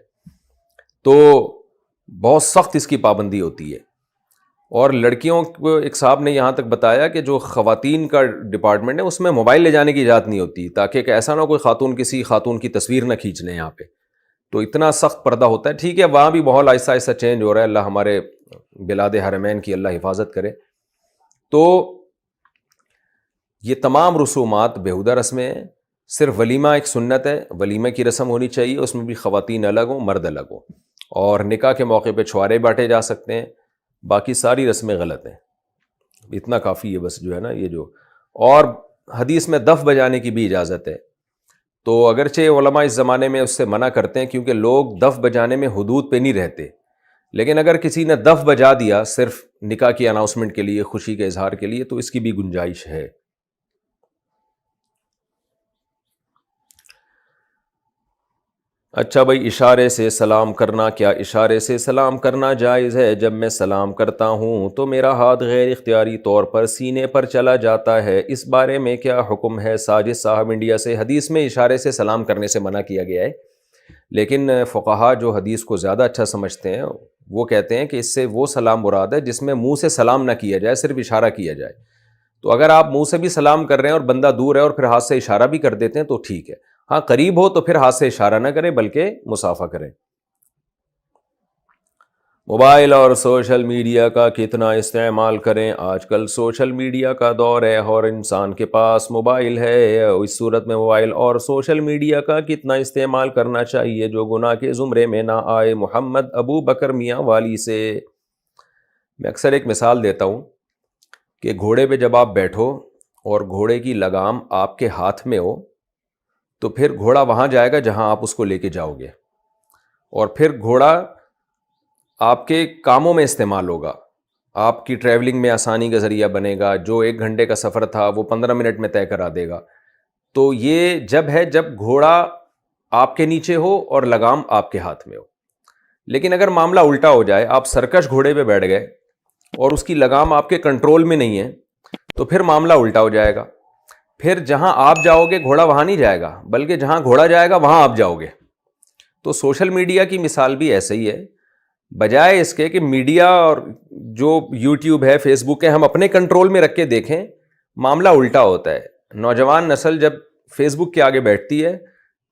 تو بہت سخت اس کی پابندی ہوتی ہے. اور لڑکیوں کو ایک صاحب نے یہاں تک بتایا کہ جو خواتین کا ڈپارٹمنٹ ہے اس میں موبائل لے جانے کی اجازت نہیں ہوتی, تاکہ کہ ایسا نہ کوئی خاتون کسی خاتون کی تصویر نہ کھینچ لیں یہاں پہ. تو اتنا سخت پردہ ہوتا ہے. ٹھیک ہے وہاں بھی ماحول آہستہ آہستہ چینج ہو رہا ہے, اللہ ہمارے بلاد حرمین کی اللہ حفاظت کرے. تو یہ تمام رسومات بیہودہ رسمیں ہیں. صرف ولیمہ ایک سنت ہے, ولیمہ کی رسم ہونی چاہیے, اس میں بھی خواتین الگ ہوں مرد الگ ہوں, اور نکاح کے موقع پہ چھوارے بانٹے جا سکتے ہیں. باقی ساری رسمیں غلط ہیں. اتنا کافی ہے بس جو ہے نا یہ جو. اور حدیث میں دف بجانے کی بھی اجازت ہے. تو اگرچہ علماء اس زمانے میں اس سے منع کرتے ہیں کیونکہ لوگ دف بجانے میں حدود پہ نہیں رہتے, لیکن اگر کسی نے دف بجا دیا صرف نکاح کی اناؤنسمنٹ کے لیے, خوشی کے اظہار کے لیے, تو اس کی بھی گنجائش ہے. اچھا بھائی, اشارے سے سلام کرنا, کیا اشارے سے سلام کرنا جائز ہے؟ جب میں سلام کرتا ہوں تو میرا ہاتھ غیر اختیاری طور پر سینے پر چلا جاتا ہے, اس بارے میں کیا حکم ہے؟ ساجد صاحب انڈیا سے. حدیث میں اشارے سے سلام کرنے سے منع کیا گیا ہے, لیکن فقہا جو حدیث کو زیادہ اچھا سمجھتے ہیں وہ کہتے ہیں کہ اس سے وہ سلام مراد ہے جس میں منہ سے سلام نہ کیا جائے, صرف اشارہ کیا جائے. تو اگر آپ منہ سے بھی سلام کر رہے ہیں اور بندہ دور ہے اور پھر ہاتھ سے اشارہ بھی کر دیتے ہیں تو ٹھیک ہے. ہاں قریب ہو تو پھر ہاتھ سے اشارہ نہ کریں بلکہ مصافحہ کریں. موبائل اور سوشل میڈیا کا کتنا استعمال کریں؟ آج کل سوشل میڈیا کا دور ہے اور انسان کے پاس موبائل ہے. اس صورت میں موبائل اور سوشل میڈیا کا کتنا استعمال کرنا چاہیے جو گناہ کے زمرے میں نہ آئے؟ محمد ابو بکر میاں والی سے. میں اکثر ایک مثال دیتا ہوں کہ گھوڑے پہ جب آپ بیٹھو اور گھوڑے کی لگام آپ کے ہاتھ میں ہو تو پھر گھوڑا وہاں جائے گا جہاں آپ اس کو لے کے جاؤ گے, اور پھر گھوڑا آپ کے کاموں میں استعمال ہوگا, آپ کی ٹریولنگ میں آسانی کا ذریعہ بنے گا. جو 1 گھنٹے کا سفر تھا وہ 15 منٹ میں طے کرا دے گا. تو یہ جب ہے جب گھوڑا آپ کے نیچے ہو اور لگام آپ کے ہاتھ میں ہو. لیکن اگر معاملہ الٹا ہو جائے, آپ سرکش گھوڑے پہ بیٹھ گئے اور اس کی لگام آپ کے کنٹرول میں نہیں ہے, تو پھر معاملہ الٹا ہو جائے گا. پھر جہاں آپ جاؤ گے گھوڑا وہاں نہیں جائے گا, بلکہ جہاں گھوڑا جائے گا وہاں آپ جاؤ گے. تو سوشل میڈیا کی مثال بھی ایسے ہی ہے. بجائے اس کے کہ میڈیا اور جو یوٹیوب ہے فیس بک ہے ہم اپنے کنٹرول میں رکھ کے دیکھیں, معاملہ الٹا ہوتا ہے. نوجوان نسل جب فیس بک کے آگے بیٹھتی ہے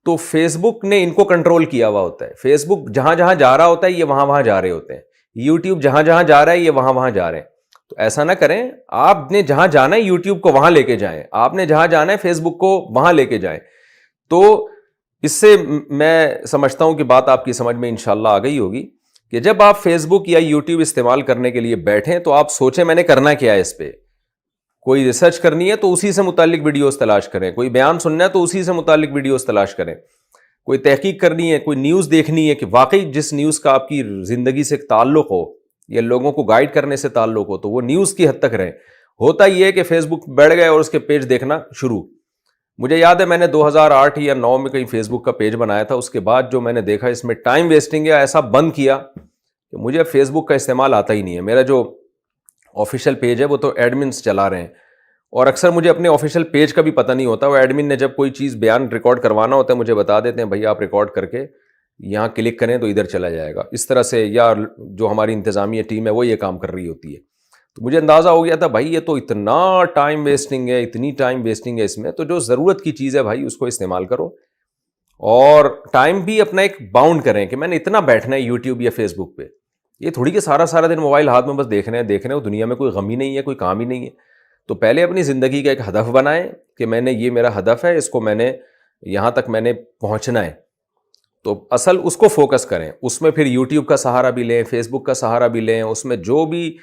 تو فیس بک نے ان کو کنٹرول کیا ہوا ہوتا ہے. فیس بک جہاں جہاں جا رہا ہوتا ہے یہ وہاں وہاں جا رہے ہوتے ہیں. یوٹیوب جہاں جہاں جا رہا ہے یہ وہاں وہاں جا رہے ہیں. تو ایسا نہ کریں, آپ نے جہاں جانا ہے یوٹیوب کو وہاں لے کے جائیں, آپ نے جہاں جانا ہے فیس بک کو وہاں لے کے جائیں. تو اس سے میں سمجھتا ہوں کہ بات آپ کی سمجھ میں انشاءاللہ آ گئی ہوگی کہ جب آپ فیس بک یا یوٹیوب استعمال کرنے کے لیے بیٹھیں تو آپ سوچیں میں نے کرنا کیا ہے اس پہ. کوئی ریسرچ کرنی ہے تو اسی سے متعلق ویڈیوز تلاش کریں, کوئی بیان سننا ہے تو اسی سے متعلق ویڈیوز تلاش کریں, کوئی تحقیق کرنی ہے, کوئی نیوز دیکھنی ہے کہ واقعی جس نیوز کا آپ کی زندگی سے تعلق ہو یا لوگوں کو گائیڈ کرنے سے تعلق ہو تو وہ نیوز کی حد تک رہیں. ہوتا یہ ہے کہ فیس بک بیٹھ گئے اور اس کے پیج دیکھنا شروع. مجھے یاد ہے میں نے 2008 یا 2009 میں کہیں فیس بک کا پیج بنایا تھا, اس کے بعد جو میں نے دیکھا اس میں ٹائم ویسٹنگ ہے, ایسا بند کیا کہ مجھے فیس بک کا استعمال آتا ہی نہیں ہے. میرا جو آفیشیل پیج ہے وہ تو ایڈمنس چلا رہے ہیں, اور اکثر مجھے اپنے آفیشیل پیج کا بھی پتہ نہیں ہوتا. وہ ایڈمن نے جب کوئی چیز بیان ریکارڈ کروانا ہوتا ہے مجھے بتا دیتے ہیں بھائی آپ ریکارڈ کر کے یہاں کلک کریں تو ادھر چلا جائے گا, اس طرح سے. یا جو ہماری انتظامیہ ٹیم ہے وہ یہ کام کر رہی ہوتی ہے. تو مجھے اندازہ ہو گیا تھا بھائی یہ تو اتنا ٹائم ویسٹنگ ہے, اتنی ٹائم ویسٹنگ ہے اس میں. تو جو ضرورت کی چیز ہے بھائی اس کو استعمال کرو, اور ٹائم بھی اپنا ایک باؤنڈ کریں کہ میں نے اتنا بیٹھنا ہے یوٹیوب یا فیس بک پہ. یہ تھوڑی کہ سارا دن موبائل ہاتھ میں بس دیکھ رہے ہیں, دنیا میں کوئی غم ہی نہیں ہے, کوئی کام ہی نہیں ہے. تو پہلے اپنی زندگی کا ایک ہدف بنائیں کہ میں نے یہ میرا ہدف ہے, اس کو میں نے یہاں تک میں نے پہنچنا ہے. تو اصل اس کو فوکس کریں. اس میں پھر یوٹیوب کا سہارا بھی لیں, فیس بک کا سہارا بھی لیں, اس میں جو بھی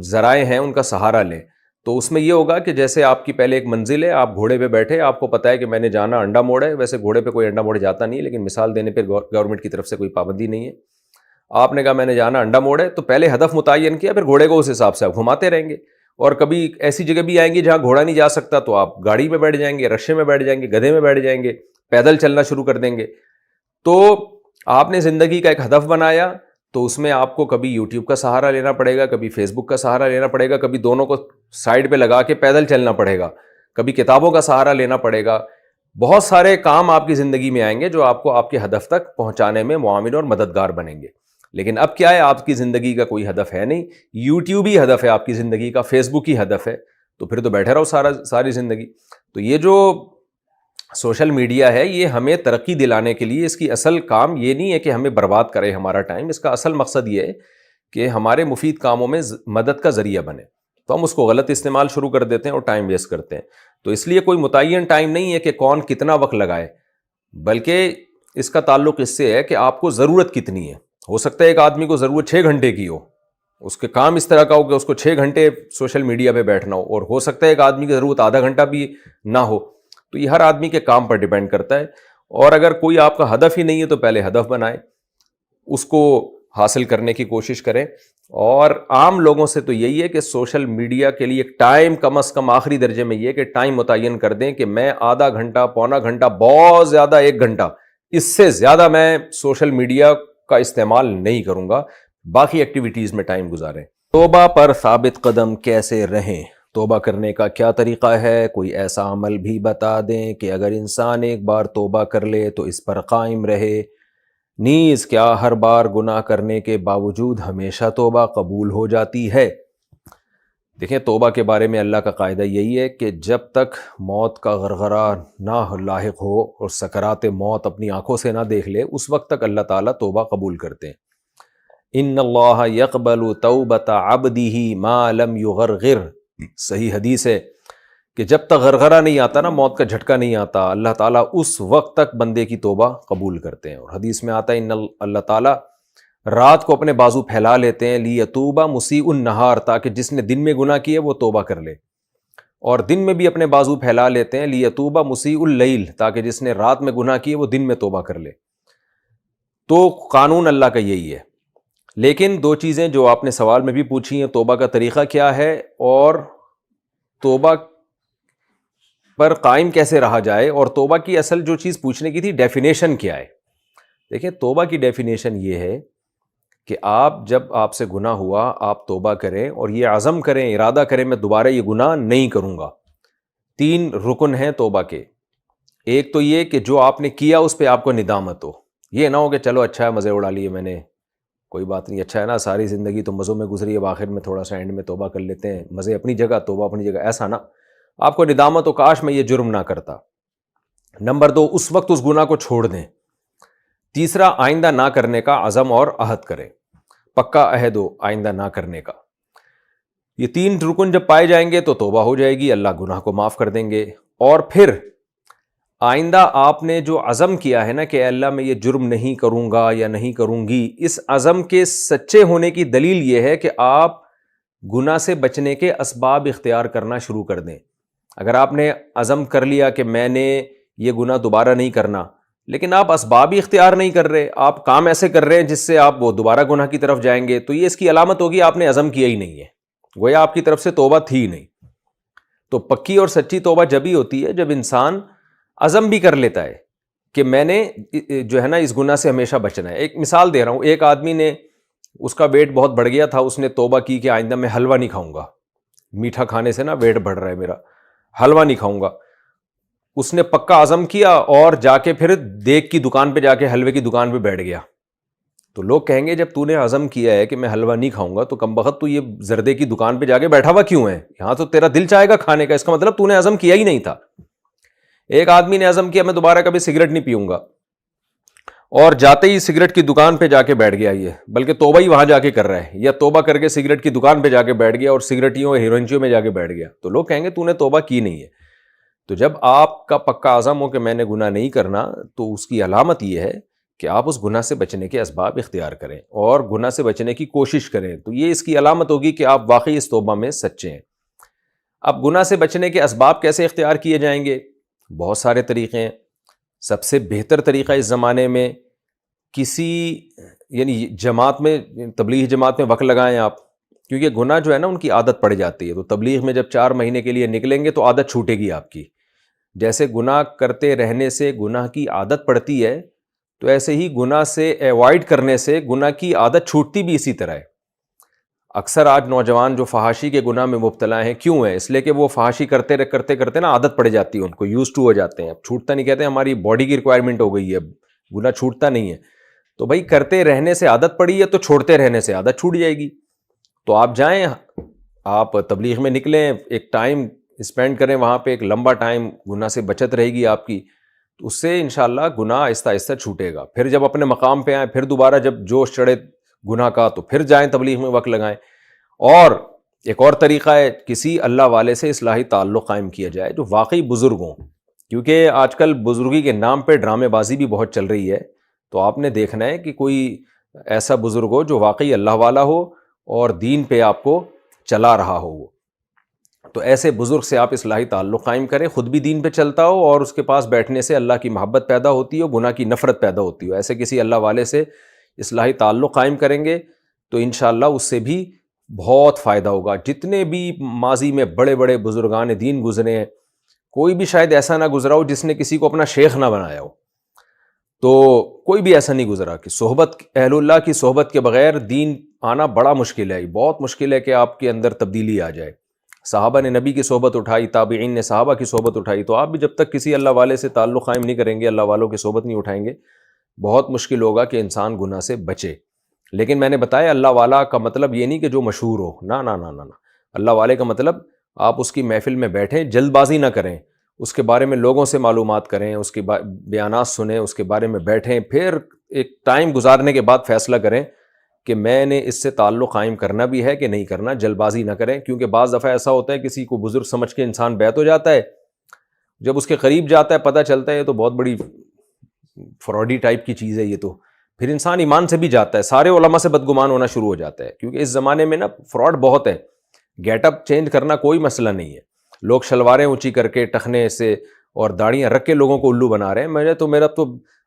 ذرائع ہیں ان کا سہارا لیں. تو اس میں یہ ہوگا کہ جیسے آپ کی پہلے ایک منزل ہے, آپ گھوڑے پہ بیٹھے, آپ کو پتہ ہے کہ میں نے جانا انڈا موڑ ہے. ویسے گھوڑے پہ کوئی انڈا موڑ جاتا نہیں ہے, لیکن مثال دینے پہ گورنمنٹ کی طرف سے کوئی پابندی نہیں ہے. آپ نے کہا میں نے جانا انڈا موڑ ہے، تو پہلے ہدف متعین کیا، پھر گھوڑے کو اس حساب سے آپ گھماتے رہیں گے. اور کبھی ایسی جگہ بھی آئیں گی جہاں گھوڑا نہیں جا سکتا، تو آپ گاڑی میں بیٹھ جائیں گے، رشے میں بیٹھ جائیں گے، گدھے میں بیٹھ جائیں گے، پیدل چلنا شروع کر دیں گے. تو آپ نے زندگی کا ایک ہدف بنایا، تو اس میں آپ کو کبھی یوٹیوب کا سہارا لینا پڑے گا، کبھی فیس بک کا سہارا لینا پڑے گا، کبھی دونوں کو سائڈ پہ لگا کے پیدل چلنا پڑے گا، کبھی کتابوں کا سہارا لینا پڑے گا. بہت سارے کام آپ کی زندگی میں آئیں گے جو آپ کو آپ کے ہدف تک پہنچانے میں معاون اور مددگار بنیں گے. لیکن اب کیا ہے، آپ کی زندگی کا کوئی ہدف ہے نہیں، یوٹیوب ہی ہدف ہے آپ کی زندگی کا، فیس بک ہی ہدف ہے، تو پھر تو بیٹھے رہو ساری زندگی. تو یہ جو سوشل میڈیا ہے، یہ ہمیں ترقی دلانے کے لیے، اس کی اصل کام یہ نہیں ہے کہ ہمیں برباد کرے ہمارا ٹائم. اس کا اصل مقصد یہ ہے کہ ہمارے مفید کاموں میں مدد کا ذریعہ بنے. تو ہم اس کو غلط استعمال شروع کر دیتے ہیں اور ٹائم ویسٹ کرتے ہیں. تو اس لیے کوئی متعین ٹائم نہیں ہے کہ کون کتنا وقت لگائے، بلکہ اس کا تعلق اس سے ہے کہ آپ کو ضرورت کتنی ہے. ہو سکتا ہے ایک آدمی کو ضرورت 6 گھنٹے کی ہو، اس کے کام اس طرح کا ہو کہ اس کو 6 گھنٹے سوشل میڈیا پہ بیٹھنا ہو، اور ہو سکتا ہے ایک آدمی کی ضرورت آدھا گھنٹہ بھی نہ ہو. تو یہ ہر آدمی کے کام پر ڈیپینڈ کرتا ہے. اور اگر کوئی آپ کا ہدف ہی نہیں ہے تو پہلے ہدف بنائیں، اس کو حاصل کرنے کی کوشش کریں. اور عام لوگوں سے تو یہی ہے کہ سوشل میڈیا کے لیے ٹائم کم از کم آخری درجے میں یہ کہ ٹائم متعین کر دیں کہ میں آدھا گھنٹہ، پونا گھنٹہ، بہت زیادہ 1 گھنٹہ، اس سے زیادہ میں سوشل میڈیا کا استعمال نہیں کروں گا، باقی ایکٹیویٹیز میں ٹائم گزاریں. توبہ پر ثابت قدم کیسے رہیں؟ توبہ کرنے کا کیا طریقہ ہے؟ کوئی ایسا عمل بھی بتا دیں کہ اگر انسان ایک بار توبہ کر لے تو اس پر قائم رہے. نیز کیا ہر بار گناہ کرنے کے باوجود ہمیشہ توبہ قبول ہو جاتی ہے؟ دیکھیں، توبہ کے بارے میں اللہ کا قاعدہ یہی ہے کہ جب تک موت کا غرغرہ نہ لاحق ہو اور سکرات موت اپنی آنکھوں سے نہ دیکھ لے، اس وقت تک اللہ تعالیٰ توبہ قبول کرتے ہیں. ان اللہ یقبل توبۃ عبدہ ما لم یغرغر، صحیح حدیث ہے کہ جب تک غرغرہ نہیں آتا نا، موت کا جھٹکا نہیں آتا، اللہ تعالیٰ اس وقت تک بندے کی توبہ قبول کرتے ہیں. اور حدیث میں آتا ہے ان اللہ تعالیٰ رات کو اپنے بازو پھیلا لیتے ہیں لیتوبہ مسیء النہار، تاکہ جس نے دن میں گناہ کیے وہ توبہ کر لے، اور دن میں بھی اپنے بازو پھیلا لیتے ہیں لیتوبہ مسیء اللیل، تاکہ جس نے رات میں گناہ کیے وہ دن میں توبہ کر لے. تو قانون اللہ کا یہی ہے. لیکن 2 چیزیں جو آپ نے سوال میں بھی پوچھی ہیں، توبہ کا طریقہ کیا ہے اور توبہ پر قائم کیسے رہا جائے، اور توبہ کی اصل جو چیز پوچھنے کی تھی ڈیفینیشن کیا ہے. دیکھیں، توبہ کی ڈیفینیشن یہ ہے کہ جب آپ سے گناہ ہوا، آپ توبہ کریں اور یہ عزم کریں، ارادہ کریں میں دوبارہ یہ گناہ نہیں کروں گا. 3 رکن ہیں توبہ کے. ایک تو یہ کہ جو آپ نے کیا اس پہ آپ کو ندامت ہو، یہ نہ ہو کہ چلو اچھا ہے مزے اڑا لیے میں نے، کوئی بات نہیں، اچھا ہے نا، ساری زندگی تو مزوں میں گزری ہے، آخر میں تھوڑا سا اینڈ میں توبہ کر لیتے ہیں، مزے اپنی جگہ توبہ اپنی جگہ، ایسا نہ. آپ کو ندامت ہو کاش میں یہ جرم نہ کرتا. نمبر 2، اس وقت اس گناہ کو چھوڑ دیں. تیسرا، آئندہ نہ کرنے کا عزم اور عہد کریں، پکا عہد ہو آئندہ نہ کرنے کا. یہ 3 رکن جب پائے جائیں گے تو توبہ ہو جائے گی، اللہ گناہ کو معاف کر دیں گے. اور پھر آئندہ آپ نے جو عزم کیا ہے نا کہ اے اللہ میں یہ جرم نہیں کروں گا یا نہیں کروں گی، اس عزم کے سچے ہونے کی دلیل یہ ہے کہ آپ گناہ سے بچنے کے اسباب اختیار کرنا شروع کر دیں. اگر آپ نے عزم کر لیا کہ میں نے یہ گناہ دوبارہ نہیں کرنا، لیکن آپ اسباب ہی اختیار نہیں کر رہے، آپ کام ایسے کر رہے ہیں جس سے آپ وہ دوبارہ گناہ کی طرف جائیں گے، تو یہ اس کی علامت ہوگی آپ نے عزم کیا ہی نہیں ہے، گویا آپ کی طرف سے توبہ تھی ہی نہیں. تو پکی اور سچی توبہ جب ہی ہوتی ہے جب انسان عزم بھی کر لیتا ہے کہ میں نے جو ہے نا اس گناہ سے ہمیشہ بچنا ہے. ایک مثال دے رہا ہوں، ایک آدمی نے، اس کا ویٹ بہت بڑھ گیا تھا، اس نے توبہ کی کہ آئندہ میں حلوہ نہیں کھاؤں گا، میٹھا کھانے سے نا ویٹ بڑھ رہا ہے میرا، حلوہ نہیں کھاؤں گا. اس نے پکا عزم کیا اور جا کے پھر دیگ کی دکان پہ جا کے حلوے کی دکان پہ بیٹھ گیا. تو لوگ کہیں گے جب تو نے عزم کیا ہے کہ میں حلوہ نہیں کھاؤں گا تو کم بخت تو یہ زردے کی دکان پہ جا کے بیٹھا ہوا کیوں ہے؟ یہاں تو تیرا دل چاہے گا کھانے کا، اس کا مطلب تو نے عزم کیا ہی نہیں تھا. ایک آدمی نے عزم کیا میں دوبارہ کبھی سگریٹ نہیں پیوں گا، اور جاتے ہی سگریٹ کی دکان پہ جا کے بیٹھ گیا، یہ بلکہ توبہ ہی وہاں جا کے کر رہا ہے، یا توبہ کر کے سگریٹ کی دکان پہ جا کے بیٹھ گیا اور سگریٹیوں ہیروئنچیوں میں جا کے بیٹھ گیا. تو لوگ کہیں گے تو نے توبہ کی نہیں ہے. تو جب آپ کا پکا عزم ہو کہ میں نے گناہ نہیں کرنا، تو اس کی علامت یہ ہے کہ آپ اس گناہ سے بچنے کے اسباب اختیار کریں اور گناہ سے بچنے کی کوشش کریں. تو یہ اس کی علامت ہوگی کہ آپ واقعی اس توبہ میں سچے ہیں. اب گناہ سے بچنے کے اسباب کیسے اختیار کیے جائیں گے؟ بہت سارے طریقے ہیں. سب سے بہتر طریقہ اس زمانے میں کسی یعنی جماعت میں، تبلیغ جماعت میں وقت لگائیں آپ، کیونکہ گناہ جو ہے نا ان کی عادت پڑ جاتی ہے. تو تبلیغ میں جب 4 مہینے کے لیے نکلیں گے تو عادت چھوٹے گی آپ کی. جیسے گناہ کرتے رہنے سے گناہ کی عادت پڑتی ہے، تو ایسے ہی گناہ سے ایوائڈ کرنے سے گناہ کی عادت چھوٹتی بھی اسی طرح ہے. اکثر آج نوجوان جو فحاشی کے گناہ میں مبتلا ہیں، کیوں ہیں؟ اس لیے کہ وہ فحاشی کرتے کرتے کرتے نا عادت پڑ جاتی ہے ان کو، یوز ٹو ہو جاتے ہیں. اب چھوٹتا نہیں، کہتے ہیں ہماری باڈی کی ریکوائرمنٹ ہو گئی ہے، گناہ چھوٹتا نہیں ہے. تو بھائی کرتے رہنے سے عادت پڑی ہے تو چھوڑتے رہنے سے عادت چھوٹ جائے گی. تو آپ جائیں، آپ تبلیغ میں نکلیں، ایک ٹائم اسپینڈ کریں وہاں پہ، ایک لمبا ٹائم، گناہ سے بچت رہے گی آپ کی. تو اس سے انشاءاللہ گناہ آہستہ آہستہ چھوٹے گا. پھر جب اپنے مقام پہ آئیں، پھر دوبارہ جب جوش چڑھے گناہ کا، تو پھر جائیں تبلیغ میں وقت لگائیں. اور ایک اور طریقہ ہے، کسی اللہ والے سے اصلاحی تعلق قائم کیا جائے جو واقعی بزرگ ہوں، کیونکہ آج کل بزرگی کے نام پہ ڈرامے بازی بھی بہت چل رہی ہے. تو آپ نے دیکھنا ہے کہ کوئی ایسا بزرگ ہو جو واقعی اللہ والا ہو اور دین پہ آپ کو چلا رہا ہو. وہ تو ایسے بزرگ سے آپ اصلاحی تعلق قائم کریں، خود بھی دین پہ چلتا ہو اور اس کے پاس بیٹھنے سے اللہ کی محبت پیدا ہوتی ہو، گناہ کی نفرت پیدا ہوتی ہو. ایسے کسی اللہ والے سے اصلاحی تعلق قائم کریں گے تو انشاءاللہ اس سے بھی بہت فائدہ ہوگا. جتنے بھی ماضی میں بڑے بڑے بزرگان دین گزرے ہیں، کوئی بھی شاید ایسا نہ گزرا ہو جس نے کسی کو اپنا شیخ نہ بنایا ہو. تو کوئی بھی ایسا نہیں گزرا کہ صحبت، اہل اللہ کی صحبت کے بغیر دین آنا بڑا مشکل ہے. بہت مشکل ہے کہ آپ کے اندر تبدیلی آ جائے. صحابہ نے نبی کی صحبت اٹھائی، تابعین نے صحابہ کی صحبت اٹھائی. تو آپ بھی جب تک کسی اللہ والے سے تعلق قائم نہیں کریں گے، اللہ والوں کی صحبت نہیں اٹھائیں گے، بہت مشکل ہوگا کہ انسان گناہ سے بچے. لیکن میں نے بتایا اللہ والا کا مطلب یہ نہیں کہ جو مشہور ہو، نہ نہ نہ نہ. اللہ والے کا مطلب آپ اس کی محفل میں بیٹھیں، جلد بازی نہ کریں، اس کے بارے میں لوگوں سے معلومات کریں، اس کے بیانات سنیں، اس کے بارے میں بیٹھیں، پھر ایک ٹائم گزارنے کے بعد فیصلہ کریں کہ میں نے اس سے تعلق قائم کرنا بھی ہے کہ نہیں کرنا. جلد بازی نہ کریں، کیونکہ بعض دفعہ ایسا ہوتا ہے کسی کو بزرگ سمجھ کے انسان بیعت ہو جاتا ہے، جب اس کے قریب جاتا ہے پتہ چلتا ہے یہ تو بہت بڑی فراڈی ٹائپ کی چیز ہے یہ تو، پھر انسان ایمان سے بھی جاتا ہے، سارے علماء سے بدگمان ہونا شروع ہو جاتا ہے. کیونکہ اس زمانے میں نا فراڈ بہت ہے. گیٹ اپ چینج کرنا کوئی مسئلہ نہیں ہے. لوگ شلواریں اونچی کر کے ٹخنے سے اور داڑیاں رکھ کے لوگوں کو الو بنا رہے ہیں. میرا تو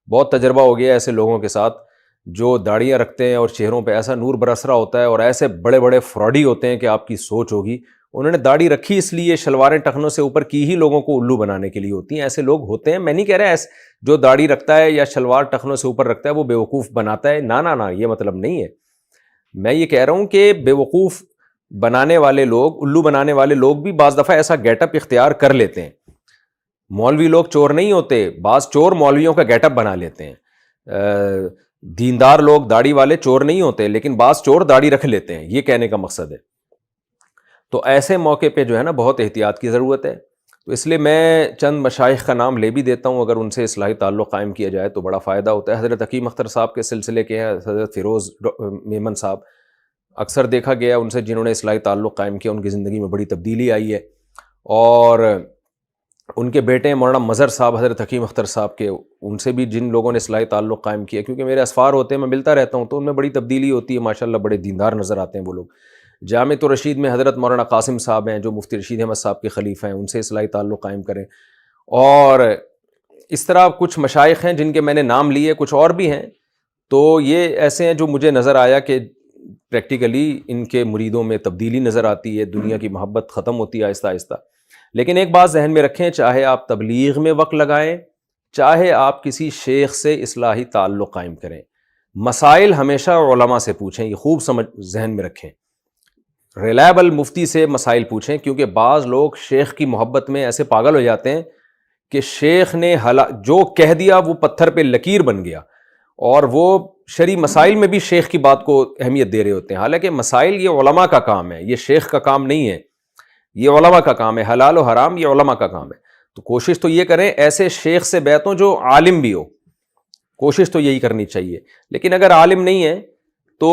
بہت تجربہ ہو گیا ایسے لوگوں کے ساتھ جو داڑیاں رکھتے ہیں اور چہروں پہ ایسا نور برس رہا ہوتا ہے، اور ایسے بڑے بڑے فراڈی ہوتے ہیں کہ آپ کی سوچ ہوگی انہوں نے داڑھی رکھی اس لیے، شلواریں ٹخنوں سے اوپر کی ہی لوگوں کو الو بنانے کے لیے ہوتی ہیں. ایسے لوگ ہوتے ہیں. میں نہیں کہہ رہا جو داڑھی رکھتا ہے یا شلوار ٹخنوں سے اوپر رکھتا ہے وہ بیوقوف بناتا ہے، نہ نہ نہ، یہ مطلب نہیں ہے. میں یہ کہہ رہا ہوں کہ بیوقوف بنانے والے لوگ، الو بنانے والے لوگ بھی بعض دفعہ ایسا گیٹ اپ اختیار کر لیتے ہیں. مولوی لوگ چور نہیں ہوتے، بعض چور مولویوں کا گیٹ اپ بنا لیتے ہیں. دیندار لوگ داڑھی والے چور نہیں ہوتے، لیکن بعض چور داڑھی رکھ لیتے ہیں، یہ کہنے کا مقصد ہے. تو ایسے موقع پہ جو ہے نا بہت احتیاط کی ضرورت ہے. تو اس لیے میں چند مشائخ کا نام لے بھی دیتا ہوں، اگر ان سے اصلاحی تعلق قائم کیا جائے تو بڑا فائدہ ہوتا ہے. حضرت حکیم اختر صاحب کے سلسلے کے ہیں، حضرت فیروز میمن صاحب اکثر دیکھا گیا ان سے جنہوں نے اصلاحی تعلق قائم کیا ان کی زندگی میں بڑی تبدیلی آئی ہے. اور ان کے بیٹے مولانا مظہر صاحب حضرت حکیم اختر صاحب کے، ان سے بھی جن لوگوں نے اصلاحی تعلق قائم کیا، کیونکہ میرے اسفار ہوتے ہیں، میں ملتا رہتا ہوں، تو ان میں بڑی تبدیلی ہوتی ہے. ماشاءاللہ بڑے دیندار نظر آتے ہیں وہ لوگ. جامع الرشید میں حضرت مولانا قاسم صاحب ہیں جو مفتی رشید احمد صاحب کے خلیفہ ہیں، ان سے اصلاحی تعلق قائم کریں. اور اس طرح کچھ مشائخ ہیں جن کے میں نے نام لیے، کچھ اور بھی ہیں. تو یہ ایسے ہیں جو مجھے نظر آیا کہ پریکٹیکلی ان کے مریدوں میں تبدیلی نظر آتی ہے، دنیا کی محبت ختم ہوتی ہے آہستہ آہستہ. لیکن ایک بات ذہن میں رکھیں، چاہے آپ تبلیغ میں وقت لگائیں، چاہے آپ کسی شیخ سے اصلاحی تعلق قائم کریں، مسائل ہمیشہ علماء سے پوچھیں. یہ خوب ذہن میں رکھیں. ریلائبل مفتی سے مسائل پوچھیں، کیونکہ بعض لوگ شیخ کی محبت میں ایسے پاگل ہو جاتے ہیں کہ شیخ نے جو کہہ دیا وہ پتھر پہ لکیر بن گیا، اور وہ شرعی مسائل میں بھی شیخ کی بات کو اہمیت دے رہے ہوتے ہیں. حالانکہ مسائل یہ علماء کا کام ہے، یہ شیخ کا کام نہیں ہے، یہ علماء کا کام ہے. حلال و حرام یہ علماء کا کام ہے. تو کوشش تو یہ کریں ایسے شیخ سے بیعت ہوں جو عالم بھی ہو، کوشش تو یہی کرنی چاہیے. لیکن اگر عالم نہیں ہے تو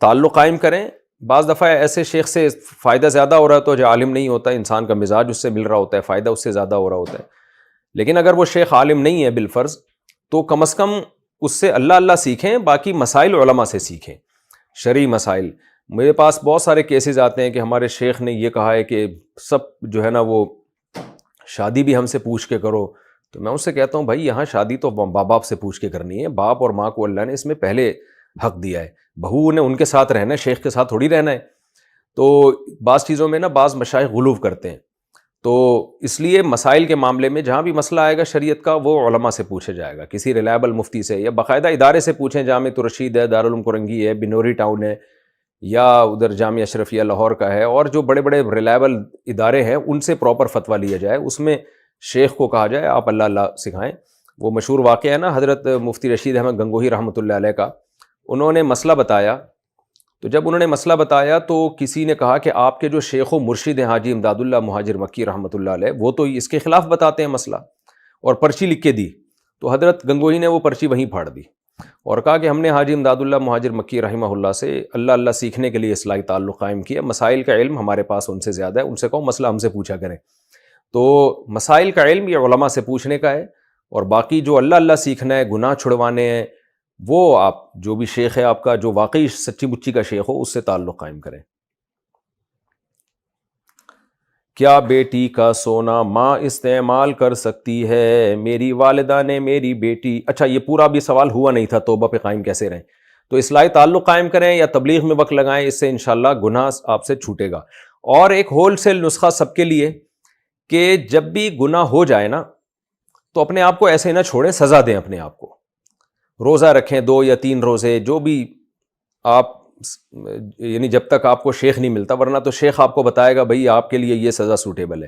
تعلق قائم کریں. بعض دفعہ ایسے شیخ سے فائدہ زیادہ ہو رہا ہے تو جو عالم نہیں ہوتا، انسان کا مزاج اس سے مل رہا ہوتا ہے، فائدہ اس سے زیادہ ہو رہا ہوتا ہے. لیکن اگر وہ شیخ عالم نہیں ہے بالفرض، تو کم از کم اس سے اللہ اللہ سیکھیں، باقی مسائل علماء سے سیکھیں، شرعی مسائل. میرے پاس بہت سارے کیسز آتے ہیں کہ ہمارے شیخ نے یہ کہا ہے کہ سب جو ہے نا وہ شادی بھی ہم سے پوچھ کے کرو، تو میں اس سے کہتا ہوں بھائی یہاں شادی تو باپ باپ سے پوچھ کے کرنی ہے، باپ اور ماں کو اللہ نے اس میں پہلے حق دیا ہے، بہو نے ان کے ساتھ رہنا ہے، شیخ کے ساتھ تھوڑی رہنا ہے۔ تو بعض چیزوں میں نا بعض مشائخ غلو کرتے ہیں، تو اس لیے مسائل کے معاملے میں جہاں بھی مسئلہ آئے گا شریعت کا وہ علماء سے پوچھا جائے گا، کسی ریلائبل مفتی سے یا باقاعدہ ادارے سے پوچھیں، جامع الرشید ہے، دارالعلوم کرنگی ہے، بنوری ٹاؤن ہے، یا ادھر جامعہ اشرفیہ لاہور کا ہے، اور جو بڑے بڑے ریلائبل ادارے ہیں ان سے پراپر فتویٰ لیا جائے، اس میں شیخ کو کہا جائے آپ اللہ اللہ سکھائیں۔ وہ مشہور واقعہ ہے نا حضرت مفتی رشید احمد گنگوہی رحمۃ اللہ علیہ کا، انہوں نے مسئلہ بتایا، تو جب انہوں نے مسئلہ بتایا تو کسی نے کہا کہ آپ کے جو شیخ و مرشد ہیں حاجی امداد اللہ مہاجر مکی رحمۃ اللہ علیہ، وہ تو اس کے خلاف بتاتے ہیں مسئلہ، اور پرچی لکھ کے دی۔ تو حضرت گنگوہی نے وہ پرچی وہیں پھاڑ دی اور کہا کہ ہم نے حاجی امداد اللہ مہاجر مکی رحمہ اللہ سے اللہ اللہ سیکھنے کے لیے اصلاحی تعلق قائم کیا، مسائل کا علم ہمارے پاس ان سے زیادہ ہے، ان سے کہو مسئلہ ہم سے پوچھا کریں۔ تو مسائل کا علم یہ علماء سے پوچھنے کا ہے، اور باقی جو اللہ اللہ سیکھنا ہے، گناہ چھڑوانے ہیں، وہ آپ جو بھی شیخ ہے آپ کا جو واقعی سچی مچی کا شیخ ہو اس سے تعلق قائم کریں۔ کیا بیٹی کا سونا ماں استعمال کر سکتی ہے؟ میری والدہ نے میری بیٹی، اچھا یہ پورا بھی سوال ہوا نہیں تھا، توبہ پہ قائم کیسے رہیں؟ تو اصلاحی تعلق قائم کریں یا تبلیغ میں وقت لگائیں، اس سے انشاءاللہ گناہ آپ سے چھوٹے گا۔ اور ایک ہول سیل نسخہ سب کے لیے کہ جب بھی گناہ ہو جائے نا تو اپنے آپ کو ایسے نہ چھوڑیں، سزا دیں اپنے آپ کو، روزہ رکھیں 2 یا 3 روزے، جو بھی آپ یعنی جب تک آپ کو شیخ نہیں ملتا، ورنہ تو شیخ آپ کو بتائے گا بھئی آپ کے لیے یہ سزا سوٹیبل ہے،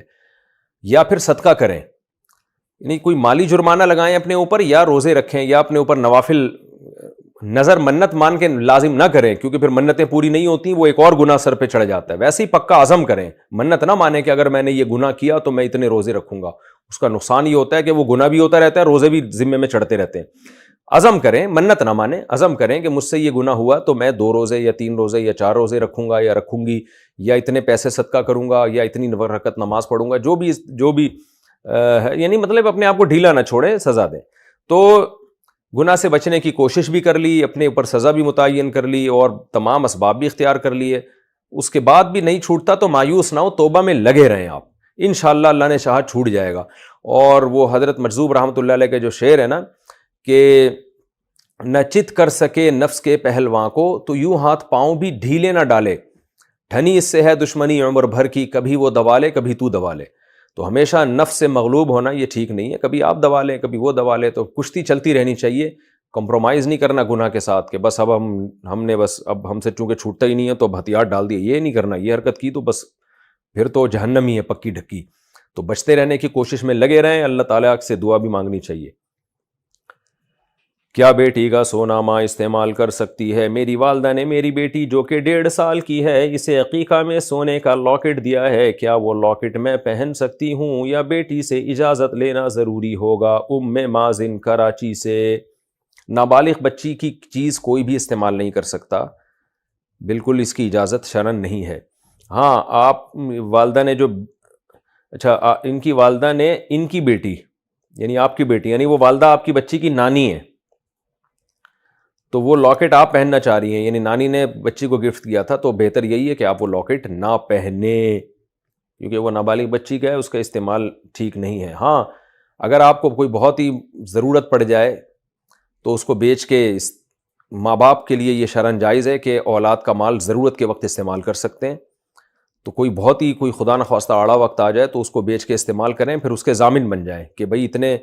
یا پھر صدقہ کریں، یعنی کوئی مالی جرمانہ لگائیں اپنے اوپر، یا روزے رکھیں، یا اپنے اوپر نوافل نظر منت مان کے لازم نہ کریں، کیونکہ پھر منتیں پوری نہیں ہوتی، وہ ایک اور گناہ سر پہ چڑھ جاتا ہے۔ ویسے ہی پکا عزم کریں، منت نہ مانیں کہ اگر میں نے یہ گناہ کیا تو میں اتنے روزے رکھوں گا، اس کا نقصان یہ ہوتا ہے کہ وہ گناہ بھی ہوتا رہتا ہے، روزے بھی ذمے میں چڑھتے رہتے ہیں۔ عزم کریں، منت نہ مانیں، عزم کریں کہ مجھ سے یہ گناہ ہوا تو میں 2 روزے یا 3 روزے یا 4 روزے رکھوں گا یا رکھوں گی، یا اتنے پیسے صدقہ کروں گا، یا اتنی رکعت نماز پڑھوں گا، جو بھی یعنی مطلب اپنے آپ کو ڈھیلا نہ چھوڑیں، سزا دیں۔ تو گناہ سے بچنے کی کوشش بھی کر لی، اپنے اوپر سزا بھی متعین کر لی، اور تمام اسباب بھی اختیار کر لیے، اس کے بعد بھی نہیں چھوٹتا تو مایوس نہ ہو، توبہ میں لگے رہیں آپ، انشاءاللہ اللہ نے چاہا چھوٹ جائے گا۔ اور وہ حضرت مجذوب رحمۃ اللہ علیہ کے جو شعر ہے نا کہ نہ چت کر سکے نفس کے پہلواں کو، تو یوں ہاتھ پاؤں بھی ڈھیلے نہ ڈالے، ٹھنی اس سے ہے دشمنی عمر بھر کی، کبھی وہ دبا لے کبھی تو دبا لے۔ تو ہمیشہ نفس سے مغلوب ہونا یہ ٹھیک نہیں ہے، کبھی آپ دبا لیں کبھی وہ دبا لے، تو کشتی چلتی رہنی چاہیے، کمپرومائز نہیں کرنا گناہ کے ساتھ کہ بس اب ہم نے بس اب ہم سے چونکہ چھوٹتا ہی نہیں ہے تو اب ہتھیار ڈال دیے، یہ نہیں کرنا، یہ حرکت کی تو بس پھر تو جہنم ہی ہے پکی ڈھکی۔ تو بچتے رہنے کی کوشش میں لگے رہیں، اللہ تعالیٰ سے دعا بھی مانگنی چاہیے۔ کیا بیٹی کا سونا ماں استعمال کر سکتی ہے؟ میری والدہ نے میری بیٹی جو کہ 1.5 سال کی ہے اسے عقیقہ میں سونے کا لاکٹ دیا ہے، کیا وہ لاکٹ میں پہن سکتی ہوں یا بیٹی سے اجازت لینا ضروری ہوگا؟ مازن کراچی سے۔ نابالغ بچی کی چیز کوئی بھی استعمال نہیں کر سکتا، بالکل اس کی اجازت شرعاً نہیں ہے۔ ہاں آپ والدہ نے جو ان کی والدہ نے ان کی بیٹی یعنی آپ کی بیٹی، یعنی وہ والدہ آپ کی بچی کی نانی ہے، تو وہ لاکٹ آپ پہننا چاہ رہی ہیں، یعنی نانی نے بچی کو گفٹ کیا تھا، تو بہتر یہی ہے کہ آپ وہ لاکٹ نہ پہنیں، کیونکہ وہ نابالغ بچی کا ہے، اس کا استعمال ٹھیک نہیں ہے۔ ہاں اگر آپ کو کوئی بہت ہی ضرورت پڑ جائے تو اس کو بیچ کے ماں باپ کے لیے یہ شرعاً جائز ہے کہ اولاد کا مال ضرورت کے وقت استعمال کر سکتے ہیں، تو کوئی خدا نخواستہ آڑا وقت آ جائے تو اس کو بیچ کے استعمال کریں، پھر اس کے ضامن بن جائیں کہ بھئی اتنے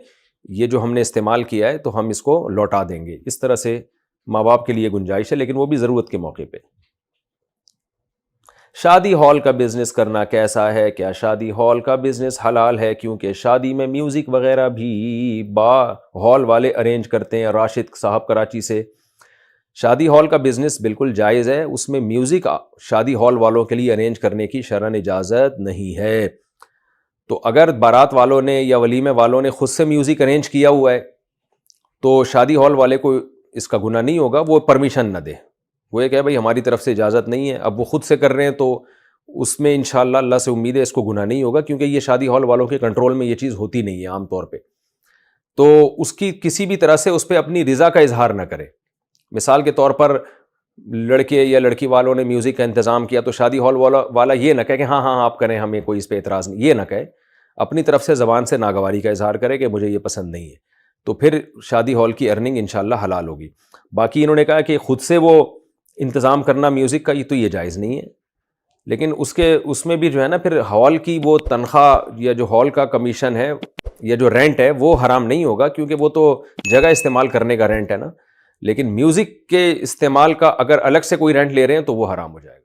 یہ جو ہم نے استعمال کیا ہے تو ہم اس کو لوٹا دیں گے۔ اس طرح سے ماں باپ کے لیے گنجائش ہے، لیکن وہ بھی ضرورت کے موقع پہ۔ شادی ہال کا بزنس کرنا کیسا ہے؟ کیا شادی ہال کا بزنس حلال ہے؟ کیونکہ شادی میں میوزک وغیرہ بھی ہال والے ارینج کرتے ہیں۔ راشد صاحب کراچی سے۔ شادی ہال کا بزنس بالکل جائز ہے، اس میں میوزک شادی ہال والوں کے لیے ارینج کرنے کی شرعاً اجازت نہیں ہے۔ تو اگر بارات والوں نے یا ولیمے والوں نے خود سے میوزک ارینج کیا ہوا ہے تو شادی ہال والے کو اس کا گناہ نہیں ہوگا، وہ پرمیشن نہ دے، وہ یہ کہ بھائی ہماری طرف سے اجازت نہیں ہے، اب وہ خود سے کر رہے ہیں تو اس میں انشاءاللہ اللہ سے امید ہے اس کو گناہ نہیں ہوگا، کیونکہ یہ شادی ہال والوں کے کنٹرول میں یہ چیز ہوتی نہیں ہے عام طور پہ۔ تو اس کی کسی بھی طرح سے اس پہ اپنی رضا کا اظہار نہ کرے۔ مثال کے طور پر لڑکے یا لڑکی والوں نے میوزک کا انتظام کیا تو شادی ہال والا یہ نہ کہے کہ ہاں آپ کریں، ہمیں کوئی اس پہ اعتراض نہیں، یہ نہ کہے۔ اپنی طرف سے زبان سے ناگواری کا اظہار کرے کہ مجھے یہ پسند نہیں ہے, تو پھر شادی ہال کی ارننگ انشاءاللہ حلال ہوگی. باقی انہوں نے کہا کہ خود سے وہ انتظام کرنا میوزک کا, یہ جائز نہیں ہے, لیکن اس میں بھی جو ہے نا پھر ہال کی وہ تنخواہ یا جو ہال کا کمیشن ہے یا جو رینٹ ہے وہ حرام نہیں ہوگا, کیونکہ وہ تو جگہ استعمال کرنے کا رینٹ ہے نا. لیکن میوزک کے استعمال کا اگر الگ سے کوئی رینٹ لے رہے ہیں تو وہ حرام ہو جائے گا.